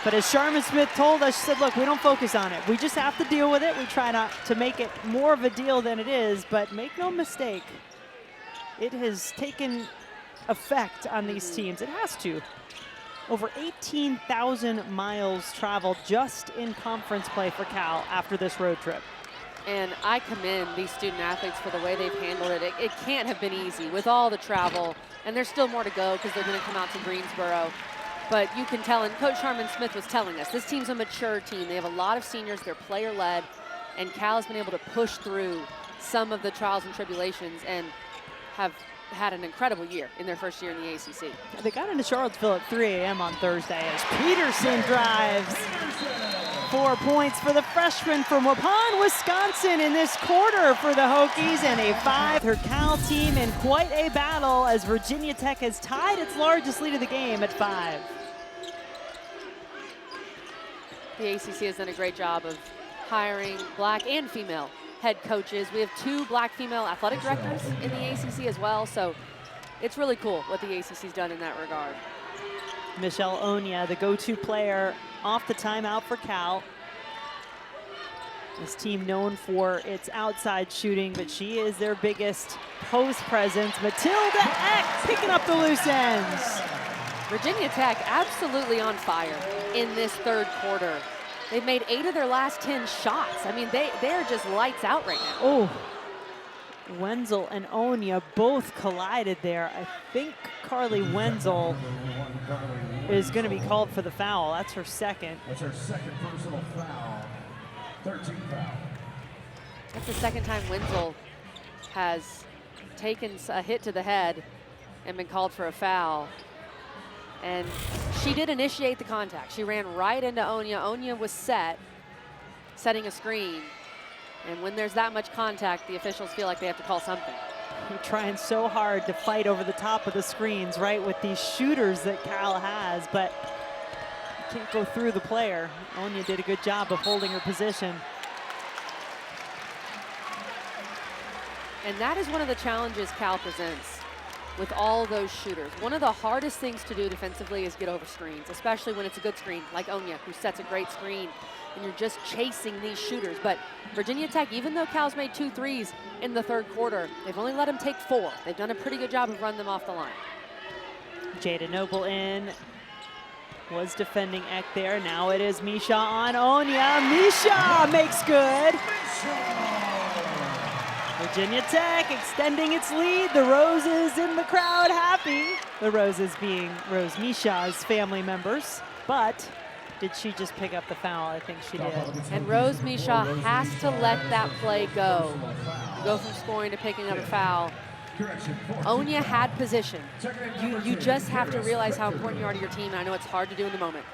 But as Sharman Smith told us, she said, look, we don't focus on it. We just have to deal with it. We try not to make it more of a deal than it is, but make no mistake, it has taken effect on these teams. It has to. Over 18,000 miles traveled just in conference play for Cal after this road trip. And I commend these student athletes for the way they've handled it. It can't have been easy with all the travel, and there's still more to go because they're going to come out to Greensboro. But you can tell, and Coach Sharman Smith was telling us, this team's a mature team. They have a lot of seniors, they're player-led, and Cal has been able to push through some of the trials and tribulations and have had an incredible year in their first year in the ACC. They got into Charlottesville at 3 a.m. on Thursday as Peterson drives. 4 points for the freshman from Waupun, Wisconsin in this quarter for the Hokies, and a 5. Her Cal team in quite a battle as Virginia Tech has tied its largest lead of the game at 5. The ACC has done a great job of hiring black and female head coaches. We have 2 black female athletic directors in the ACC as well, so it's really cool what the ACC's done in that regard. Michelle Onya, the go-to player off the timeout for Cal. This team known for its outside shooting, but she is their biggest post presence. Matilda Ekh picking up the loose ends. Virginia Tech absolutely on fire in this 3rd quarter. They've made 8 of their last 10 shots. I mean, they're just lights out right now. Oh, Wenzel and Onya both collided there. I think Carleigh Wenzel is going to be called for the foul. That's her second. That's her second personal foul. 13 foul. That's the second time Wenzel has taken a hit to the head and been called for a foul. And she did initiate the contact. She ran right into Ioanna. Ioanna was setting a screen. And when there's that much contact, the officials feel like they have to call something. You're trying so hard to fight over the top of the screens, right, with these shooters that Cal has, but you can't go through the player. Ioanna did a good job of holding her position. And that is one of the challenges Cal presents with all those shooters. One of the hardest things to do defensively is get over screens, especially when it's a good screen, like Ioanna, who sets a great screen, and you're just chasing these shooters. But Virginia Tech, even though Cal's made 2 threes in the third quarter, they've only let them take 4. They've done a pretty good job of running them off the line. Jada Noble in, was defending Ekh there. Now it is Misha on Ioanna. Misha makes good. Virginia Tech extending its lead. The Roses in the crowd happy. The Roses being Rose Misha's family members. But did she just pick up the foul? I think she did. And Rose Misha has to let that play go. Go from scoring to picking up a foul. Ioanna had position. You just have to realize how important you are to your team, and I know it's hard to do in the moment,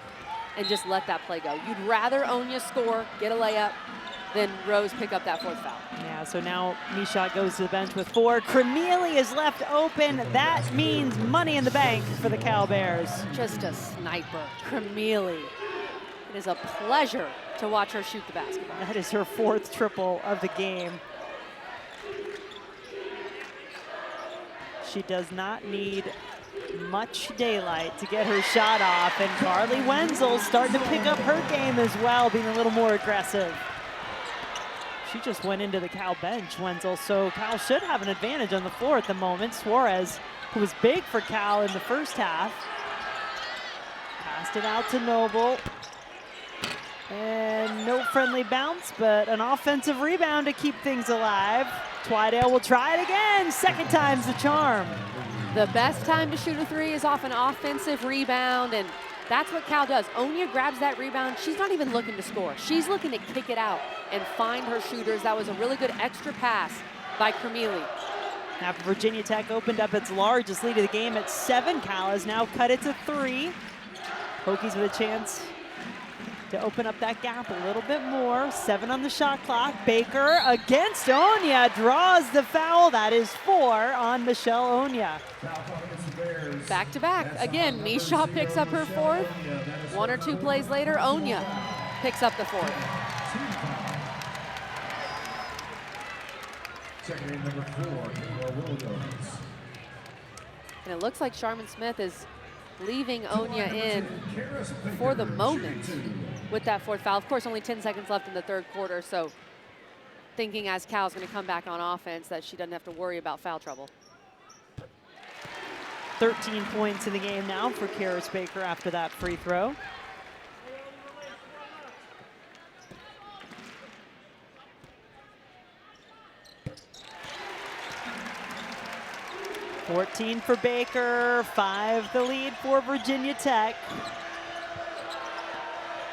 and just let that play go. You'd rather Ioanna score, get a layup, than Rose pick up that 4th foul. Yeah, so now Misha goes to the bench with 4. Krimili is left open. That means money in the bank for the Cal Bears. Just a sniper, Krimili. It is a pleasure to watch her shoot the basketball. That is her 4th triple of the game. She does not need much daylight to get her shot off, and Carleigh Wenzel starting to pick up her game as well, being a little more aggressive. She just went into the Cal bench, Wenzel, so Cal should have an advantage on the floor at the moment. Suarez, who was big for Cal in the first half, passed it out to Noble. And no friendly bounce, but an offensive rebound to keep things alive. Twydale will try it again. Second time's the charm. The best time to shoot a 3 is off an offensive rebound, and that's what Cal does. Ioanna grabs that rebound. She's not even looking to score. She's looking to kick it out and find her shooters. That was a really good extra pass by Krimili. After Virginia Tech opened up its largest lead of the game at 7, Cal has now cut it to 3. Hokies with a chance to open up that gap a little bit more. 7 on the shot clock. Baker against Ioanna, draws the foul. That is 4 on Michelle Ioanna. Back to back. Again, Misha picks up her 4th. 1 or 2 plays later, Ioanna picks up the 4th. Second in number 4, Kayla Williams. And it looks like Sharman Smith is leaving Ioanna in for the moment with that 4th foul. Of course, only 10 seconds left in the third quarter, so thinking as Cal's going to come back on offense that she doesn't have to worry about foul trouble. 13 points in the game now for Carys Baker after that free throw. $14 for Baker, 5 the lead for Virginia Tech.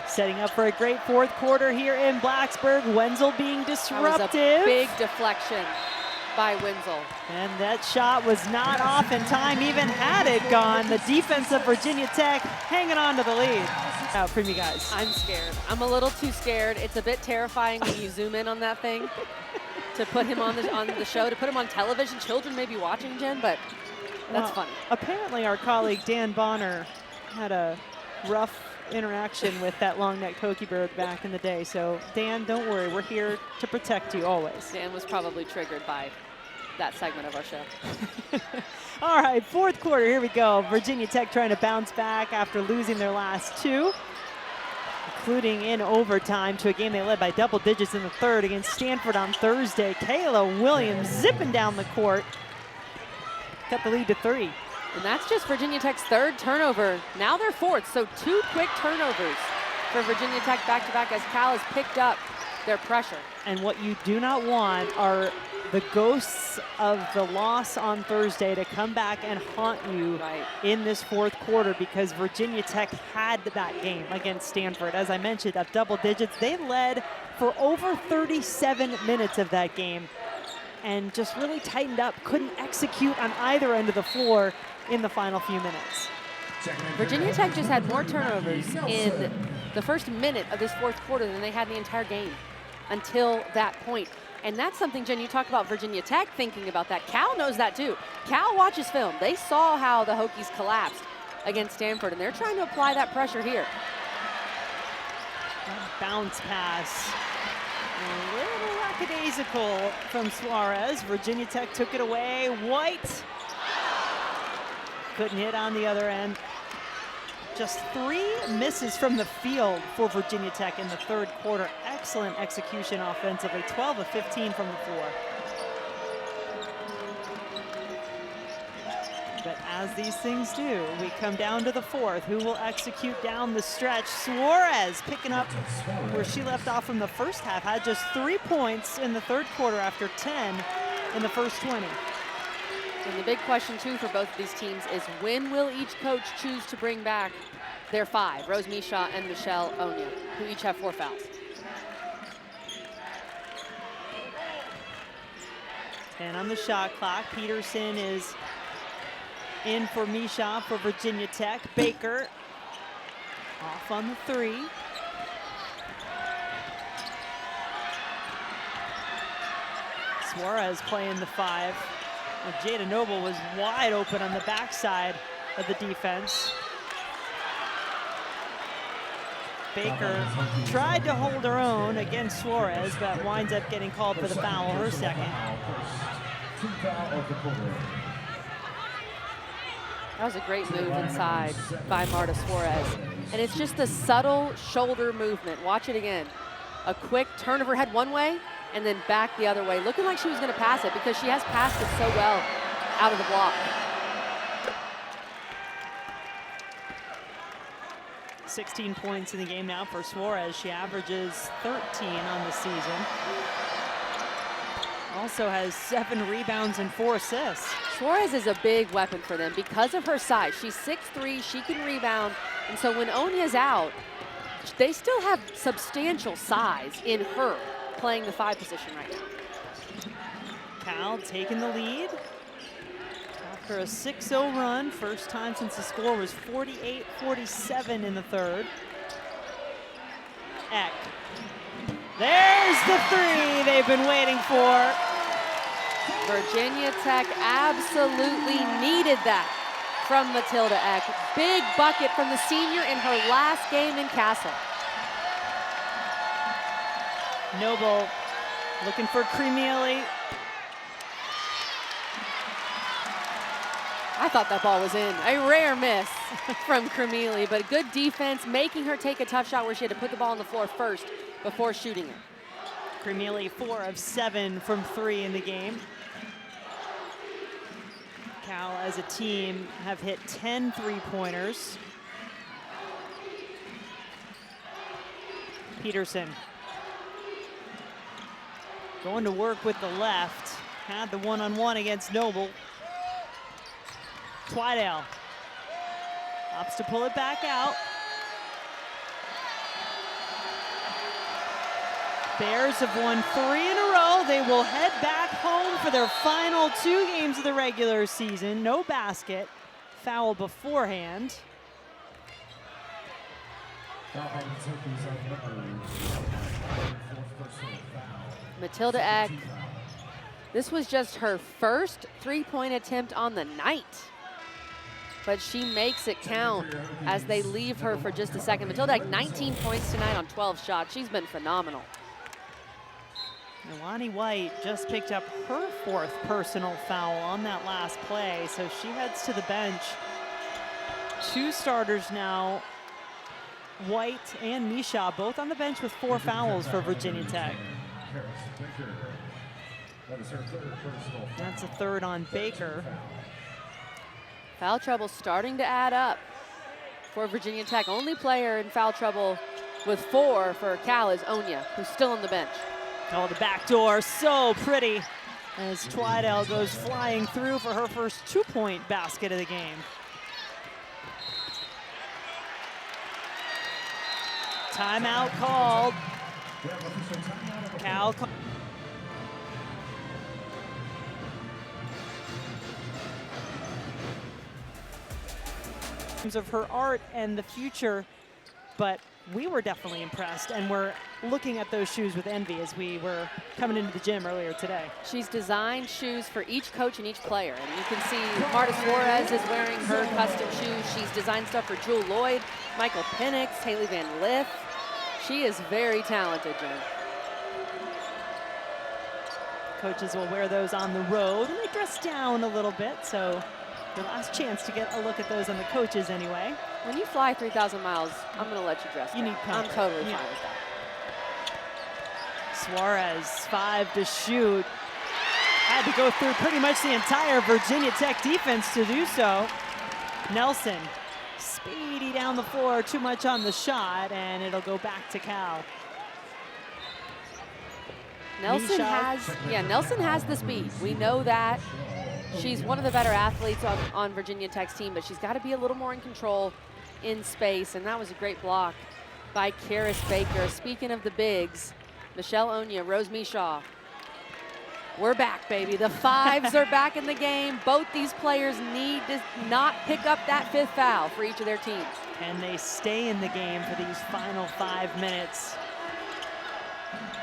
Setting up for a great 4th quarter here in Blacksburg. Wenzel being disruptive. That was a big deflection by Wenzel. And that shot was not off in time, even had it gone. The defense of Virginia Tech hanging on to the lead. Out from you guys. I'm scared. I'm a little too scared. It's a bit terrifying when you zoom in on that thing to put him on the show, to put him on television. Children may be watching, Jen, but that's funny. Apparently our colleague Dan Bonner had a rough interaction with that long-necked Hokie bird back in the day. So Dan, don't worry, we're here to protect you always. Dan was probably triggered by that segment of our show. All right, 4th quarter, here we go. Virginia Tech trying to bounce back after losing their last 2, including in overtime to a game they led by double digits in the 3rd against Stanford on Thursday. Kayla Williams zipping down the court, cut the lead to 3. And that's just Virginia Tech's 3rd turnover. Now they're 4th, so 2 quick turnovers for Virginia Tech back-to-back as Cal has picked up their pressure. And what you do not want are the ghosts of the loss on Thursday to come back and haunt you in this fourth quarter, because Virginia Tech had that game against Stanford. As I mentioned, up double digits. They led for over 37 minutes of that game and just really tightened up, couldn't execute on either end of the floor in the final few minutes. Virginia Tech just had more turnovers in the first minute of this fourth quarter than they had the entire game until that point. And that's something, Jen, you talk about Virginia Tech thinking about that. Cal knows that too. Cal watches film. They saw how the Hokies collapsed against Stanford, and they're trying to apply that pressure here. Bounce pass. A little lackadaisical from Suarez. Virginia Tech took it away. White couldn't hit on the other end. Just 3 misses from the field for Virginia Tech in the third quarter. Excellent execution offensively, 12 of 15 from the floor. But as these things do, we come down to the fourth. Who will execute down the stretch? Suarez picking up where she left off from the first half. Had just 3 points in the third quarter after 10 in the first 20. And the big question, too, for both of these teams is when will each coach choose to bring back their 5, Rose Misha and Michelle Onya, who each have 4 fouls. 10 on the shot clock. Peterson is in for Misha for Virginia Tech. Baker off on the 3. Suarez playing the 5. Jada Noble was wide open on the backside of the defense. Baker tried to hold her own against Suarez, but winds up getting called for the foul, her second. That was a great move inside by Marta Suarez. And it's just the subtle shoulder movement. Watch it again. A quick turn of her head one way, and then back the other way, looking like she was going to pass it, because she has passed it so well out of the block. 16 points in the game now for Suarez. She averages 13 on the season. Also has 7 rebounds and 4 assists. Suarez is a big weapon for them because of her size. She's 6'3", she can rebound, and so when Onya's out, they still have substantial size in her playing the 5 position right now. Cal taking the lead after a 6-0 run. First time since the score was 48-47 in the third. Ekh. There's the 3 they've been waiting for. Virginia Tech absolutely needed that from Matilda Ekh. Big bucket from the senior in her last game in Castle. Noble looking for Krimili. I thought that ball was in. A rare miss from Krimili, but good defense, making her take a tough shot where she had to put the ball on the floor first before shooting it. Krimili 4 of 7 from 3 in the game. Cal as a team have hit 10 3-pointers. Peterson going to work with the left. Had the one-on-one against Noble. Twydale opts to pull it back out. Bears have won 3 in a row. They will head back home for their final 2 games of the regular season. No basket. Foul beforehand. Matilda Ekh, this was just her first 3-point attempt on the night, but she makes it count as they leave her for just a second. Matilda Ekh, 19 points tonight on 12 shots. She's been phenomenal. Lonnie White just picked up her 4th personal foul on that last play, so she heads to the bench. 2 starters now, White and Misha, both on the bench with 4 fouls for Virginia Tech. That's a 3rd on Baker. Foul trouble starting to add up for Virginia Tech. Only player in foul trouble with 4 for Cal is Onya, who's still on the bench. Oh, the back door, so pretty as Twydale goes flying through for her first 2-point basket of the game. Timeout called. Cal. Of her art and the future, but we were definitely impressed, and we're looking at those shoes with envy as we were coming into the gym earlier today. She's designed shoes for each coach and each player, and you can see Marta Suarez is wearing her custom shoes. She's designed stuff for Jewel Lloyd, Michael Penix, Haley Van Lith. She is very talented, Jen. Coaches will wear those on the road, and they dress down a little bit, so your last chance to get a look at those on the coaches anyway. When you fly 3,000 miles, I'm going to let you dress down. You need comfort. I'm totally fine with that. Suarez, 5 to shoot. Had to go through pretty much the entire Virginia Tech defense to do so. Nelson, speedy down the floor, too much on the shot, and it'll go back to Cal. Nelson has the speed. We know that. She's one of the better athletes on Virginia Tech's team, but she's got to be a little more in control in space, and that was a great block by Carys Baker. Speaking of the bigs, Michelle Onya, Rose Mishaw. We're back, baby. The fives are back in the game. Both these players need to not pick up that 5th foul for each of their teams. And they stay in the game for these final 5 minutes.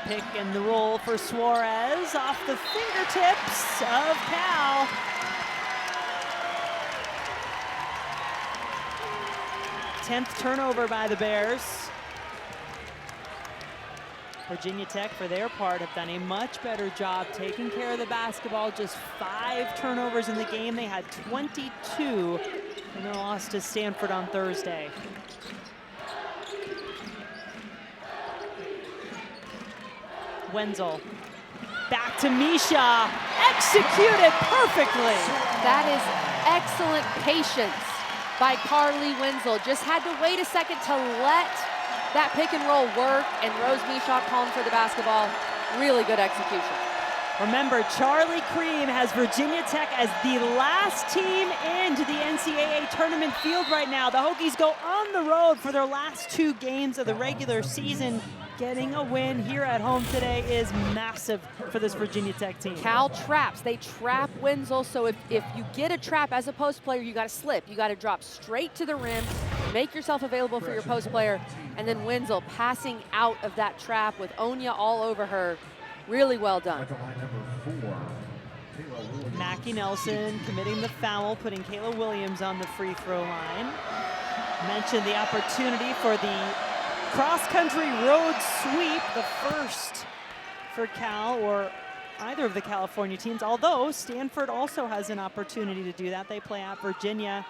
Pick and the roll for Suarez off the fingertips of Cal. Tenth turnover by the Bears. Virginia Tech, for their part, have done a much better job taking care of the basketball. Just 5 turnovers in the game. They had 22 in their loss to Stanford on Thursday. Wenzel, back to Misha, executed perfectly. That is excellent patience by Carleigh Wenzel. Just had to wait a second to let that pick and roll work, and Rose Misha calling for the basketball. Really good execution. Remember, Charlie Cream has Virginia Tech as the last team into the NCAA tournament field right now. The Hokies go on the road for their last 2 games of the regular season. Getting a win here at home today is massive for this Virginia Tech team. Cal traps. They trap Wenzel, so if you get a trap as a post player, you got to slip. You got to drop straight to the rim, make yourself available for your post player, and then Wenzel passing out of that trap with Onya all over her. Really well done. Mackie Nelson committing the foul, putting Kayla Williams on the free throw line. Mentioned the opportunity for the cross-country road sweep, the first for Cal or either of the California teams, although Stanford also has an opportunity to do that. They play at Virginia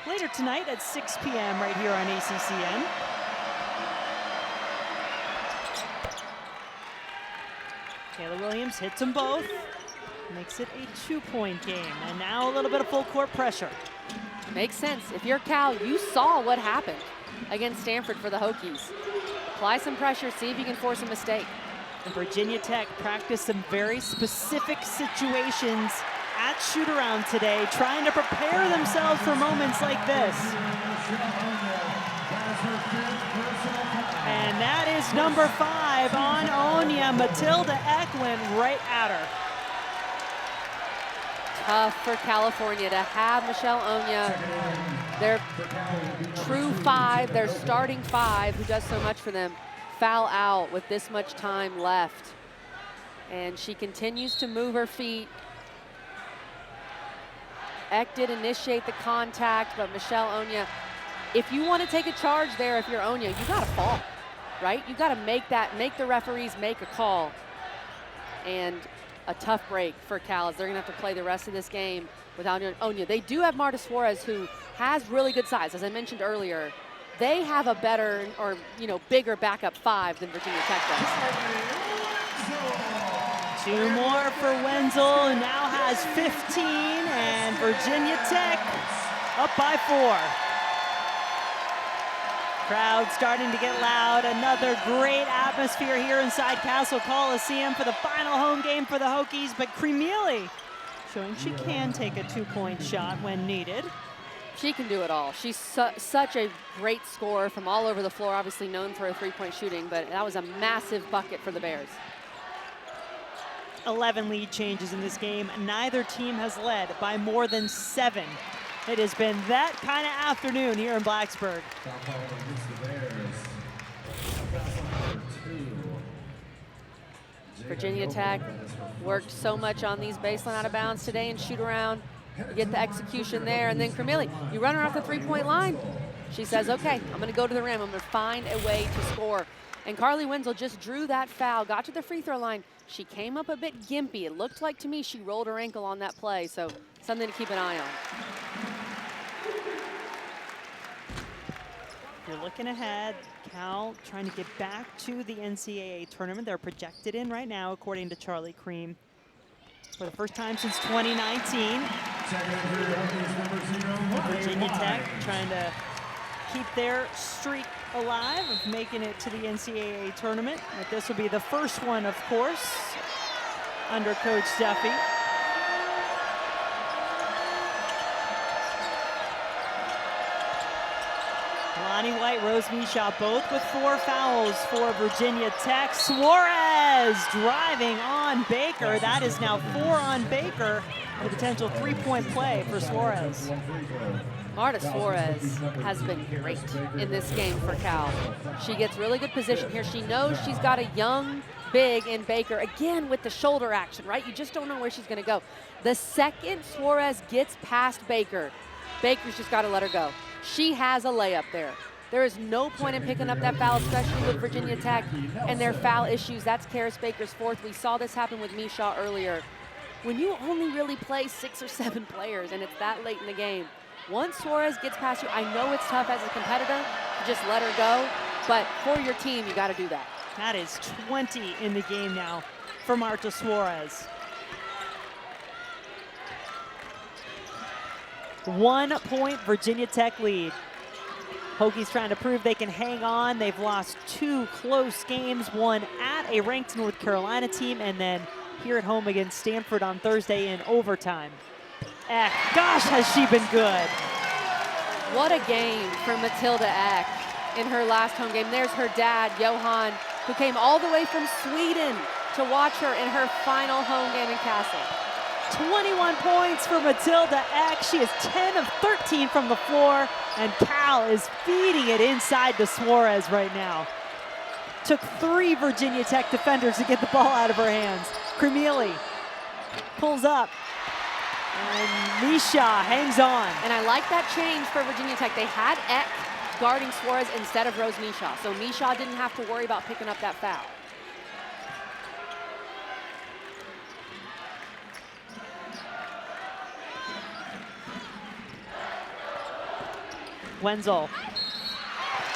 later tonight at 6 p.m. right here on ACCN. Kayla Williams hits them both, makes it a 2-point game, and now a little bit of full court pressure. Makes sense. If you're Cal, you saw what happened against Stanford for the Hokies. Apply some pressure, see if you can force a mistake. And Virginia Tech practiced some very specific situations at shoot-around today, trying to prepare themselves for moments like this. And that is number 5 on Onya. Matilda Ekh went right at her. Tough for California to have Michelle Onya, their true 5, their starting 5, who does so much for them, foul out with this much time left. And she continues to move her feet. Ekh did initiate the contact, but Michelle Onya, if you want to take a charge there, if you're Onya, you got to fall, right? You got to make the referees make a call. And a tough break for Cal as they're going to have to play the rest of this game without Onya. They do have Marta Suarez, who has really good size. As I mentioned earlier, they have a better or, bigger backup 5 than Virginia Tech does. 2 more for Wenzel, and now has 15, and Virginia Tech up by 4. Crowd starting to get loud. Another great atmosphere here inside Castle Coliseum for the final home game for the Hokies, but Krimili showing she can take a 2-point shot when needed. She can do it all. She's such a great scorer from all over the floor, obviously known for her 3-point shooting, but that was a massive bucket for the Bears. 11 lead changes in this game. Neither team has led by more than 7. It has been that kind of afternoon here in Blacksburg. Virginia Tech worked so much on these baseline out of bounds today and shoot around. You get the execution there, and then Krimili, you run her off the 3-point line. She says, okay, I'm gonna go to the rim. I'm gonna find a way to score. And Carleigh Wenzel just drew that foul, got to the free throw line. She came up a bit gimpy. It looked like to me she rolled her ankle on that play, so something to keep an eye on. You're looking ahead. Cal trying to get back to the NCAA tournament. They're projected in right now, according to Charlie Cream, for the first time since 2019. Virginia Tech trying to keep their streak alive of making it to the NCAA tournament. But this will be the first one, of course, under Coach Duffy. Lonnie White, Rose Misha, both with 4 fouls for Virginia Tech. Suarez driving on Baker. That is now 4 on Baker. A potential 3-point play for Suarez. Marta Suarez has been great in this game for Cal. She gets really good position here. She knows she's got a young big in Baker, again with the shoulder action, right? You just don't know where she's gonna go. The second Suarez gets past Baker, Baker's just gotta let her go. She has a layup there. There is no point in picking up that foul, especially with Virginia Tech and their foul issues. That's Carys Baker's 4th. We saw this happen with Misha earlier. When you only really play 6 or 7 players and it's that late in the game, once Suarez gets past you, I know it's tough as a competitor to just let her go, but for your team, you gotta do that. That is 20 in the game now for Marta Suarez. 1-point Virginia Tech lead. Hokies trying to prove they can hang on. They've lost 2 close games, one at a ranked North Carolina team, and then here at home against Stanford on Thursday in overtime. Ekh, gosh, has she been good. What a game for Matilda Ekh in her last home game. There's her dad, Johan, who came all the way from Sweden to watch her in her final home game in Castle. 21 points for Matilda Ekh. She is 10 of 13 from the floor, and Cal is feeding it inside to Suarez right now. Took 3 Virginia Tech defenders to get the ball out of her hands. Krimili pulls up, and Misha hangs on. And I like that change for Virginia Tech. They had Ekh guarding Suarez instead of Rose Misha, so Misha didn't have to worry about picking up that foul. Wenzel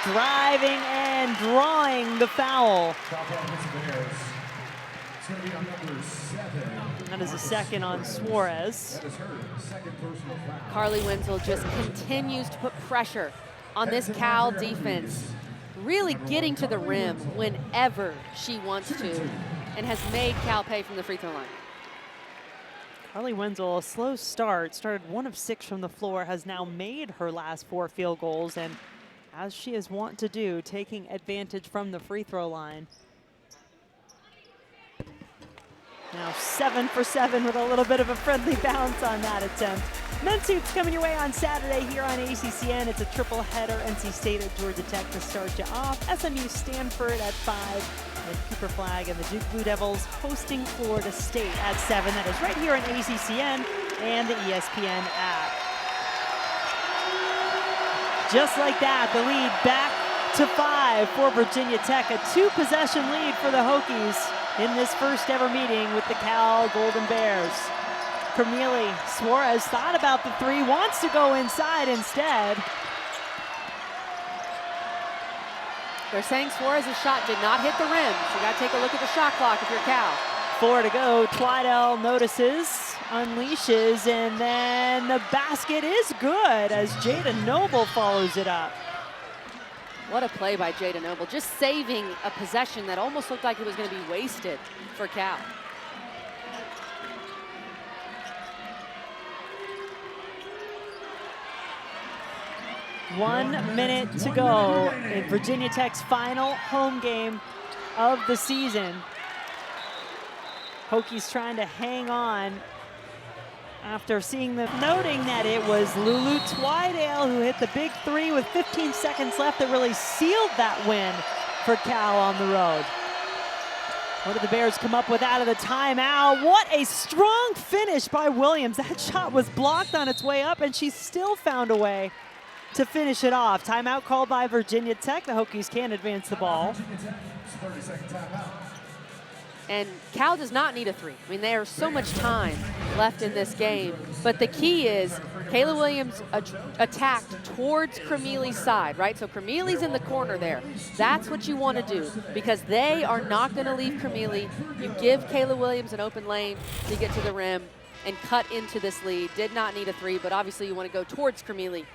driving and drawing the foul. That is a second on Suarez. Carleigh Wenzel just continues to put pressure on this Cal defense, really getting to the rim whenever she wants to, and has made Cal pay from the free throw line. Carleigh Wenzel, a slow start, started 1 of 6 from the floor, has now made her last 4 field goals, and as she is wont to do, taking advantage from the free throw line. Now 7 for 7 with a little bit of a friendly bounce on that attempt. Men's Hoops coming your way on Saturday here on ACCN. It's a triple header, NC State at Georgia Tech to start you off. SMU Stanford at 5. And Cooper Flag and the Duke Blue Devils hosting Florida State at 7. That is right here on ACCN and the ESPN app. Just like that, the lead back to 5 for Virginia Tech. A 2-possession lead for the Hokies in this first ever meeting with the Cal Golden Bears. Krimili, Suarez thought about the 3, wants to go inside instead. They're saying Suarez's shot did not hit the rim, so you got to take a look at the shot clock if you're Cal. 4 to go. Twidell notices, unleashes, and then the basket is good as Jada Noble follows it up. What a play by Jada Noble, just saving a possession that almost looked like it was going to be wasted for Cal. One minute to go in Virginia Tech's final home game of the season. Hokies trying to hang on after seeing them, noting that it was Lulu Twydale who hit the big three with 15 seconds left that really sealed that win for Cal on the road. What did the Bears come up with out of the timeout? What a strong finish by Williams. That shot was blocked on its way up, and she still found a way to finish it off. Timeout called by Virginia Tech. The Hokies can advance the ball. 30-second timeout. And Cal does not need a three. I mean, there's so much time left in this game. But the key is Kayla Williams attacked towards Krimili's side, right? So Krimili's in the corner there. That's what you want to do because they are not going to leave Krimili. You give Kayla Williams an open lane to get to the rim and cut into this lead. Did not need a three, but obviously you want to go towards Krimili,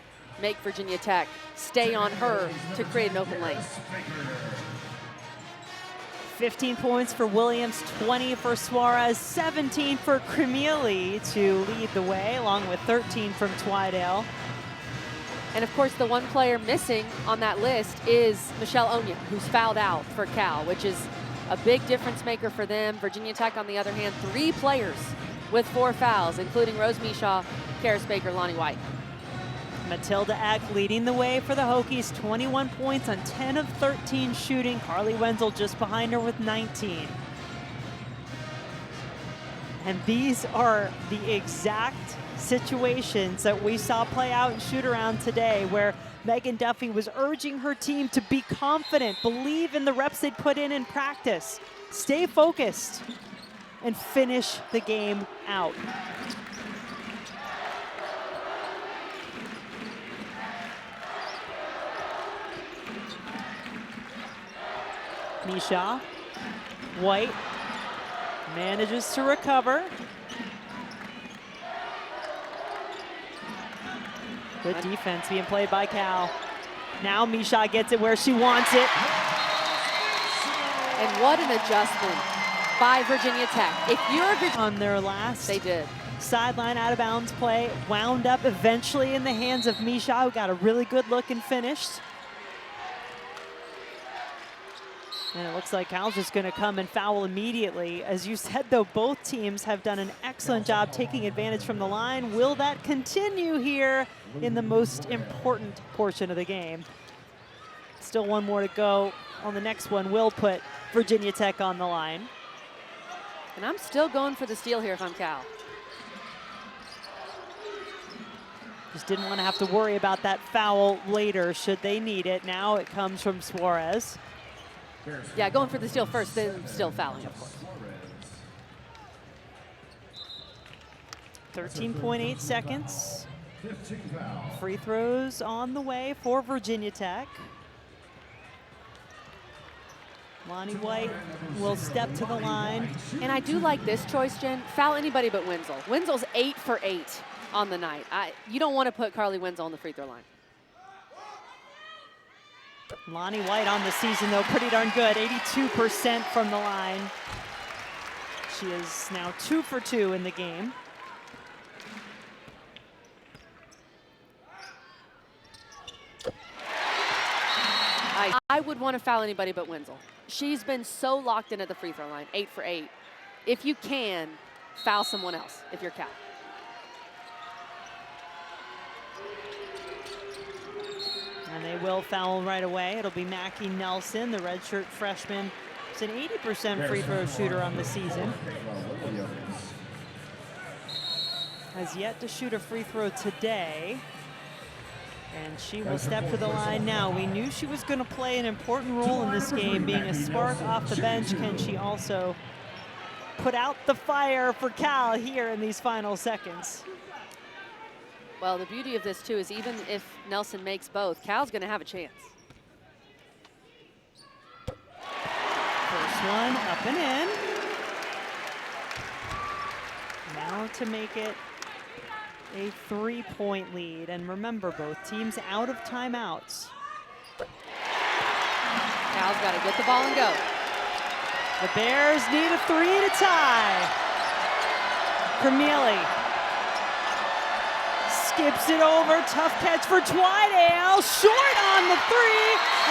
make Virginia Tech stay on her to create an open lane. 15 points for Williams, 20 for Suarez, 17 for Krimili to lead the way, along with 13 from Twydale. And of course, the one player missing on that list is Michelle Onya, who's fouled out for Cal, which is a big difference maker for them. Virginia Tech, on the other hand, 3 players with 4 fouls, including Rose Mishaw, Carys Baker, Lonnie White. Matilda Ekh leading the way for the Hokies, 21 points on 10 of 13 shooting. Carleigh Wenzel just behind her with 19. And these are the exact situations that we saw play out in shoot-around today, where Megan Duffy was urging her team to be confident, believe in the reps they'd put in practice, stay focused, and finish the game out. Mishaw, White manages to recover. Good defense being played by Cal. Now Mishaw gets it where she wants it. And what an adjustment by Virginia Tech. If you're on their last they did. Sideline out of bounds play, wound up eventually in the hands of Mishaw, who got a really good look and finished. And it looks like Cal's just going to come and foul immediately. As you said, though, both teams have done an excellent job taking advantage from the line. Will that continue here in the most important portion of the game? Still one more to go on the next one. Will put Virginia Tech on the line. And I'm still going for the steal here if I'm Cal. Just didn't want to have to worry about that foul later should they need it. Now it comes from Suarez. Yeah, going for the steal first, then still fouling, of course. 13.8 seconds. Free throws on the way for Virginia Tech. Lonnie White will step to the line. And I do like this choice, Jen. Foul anybody but Wenzel. Wenzel's 8 for 8 on the night. You don't want to put Carleigh Wenzel on the free throw line. Lonnie White on the season, though, pretty darn good. 82% from the line. She is now 2 for 2 in the game. I would want to foul anybody but Wenzel. She's been so locked in at the free throw line, 8 for 8. If you can, foul someone else if you're Cal. And they will foul right away. It'll be Mackie Nelson, the redshirt freshman. It's an 80% free throw shooter on the season. Has yet to shoot a free throw today. And she will step to the line now. We knew she was going to play an important role in this game, being a spark off the bench. Can she also put out the fire for Cal here in these final seconds? Well, the beauty of this, too, is even if Nelson makes both, Cal's going to have a chance. First one up and in. Now to make it a 3-point lead. And remember, both teams out of timeouts. Cal's got to get the ball and go. The Bears need a 3 to tie. Krimili skips it over, tough catch for Twydale, short on the 3,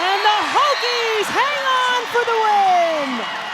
and the Hokies hang on for the win!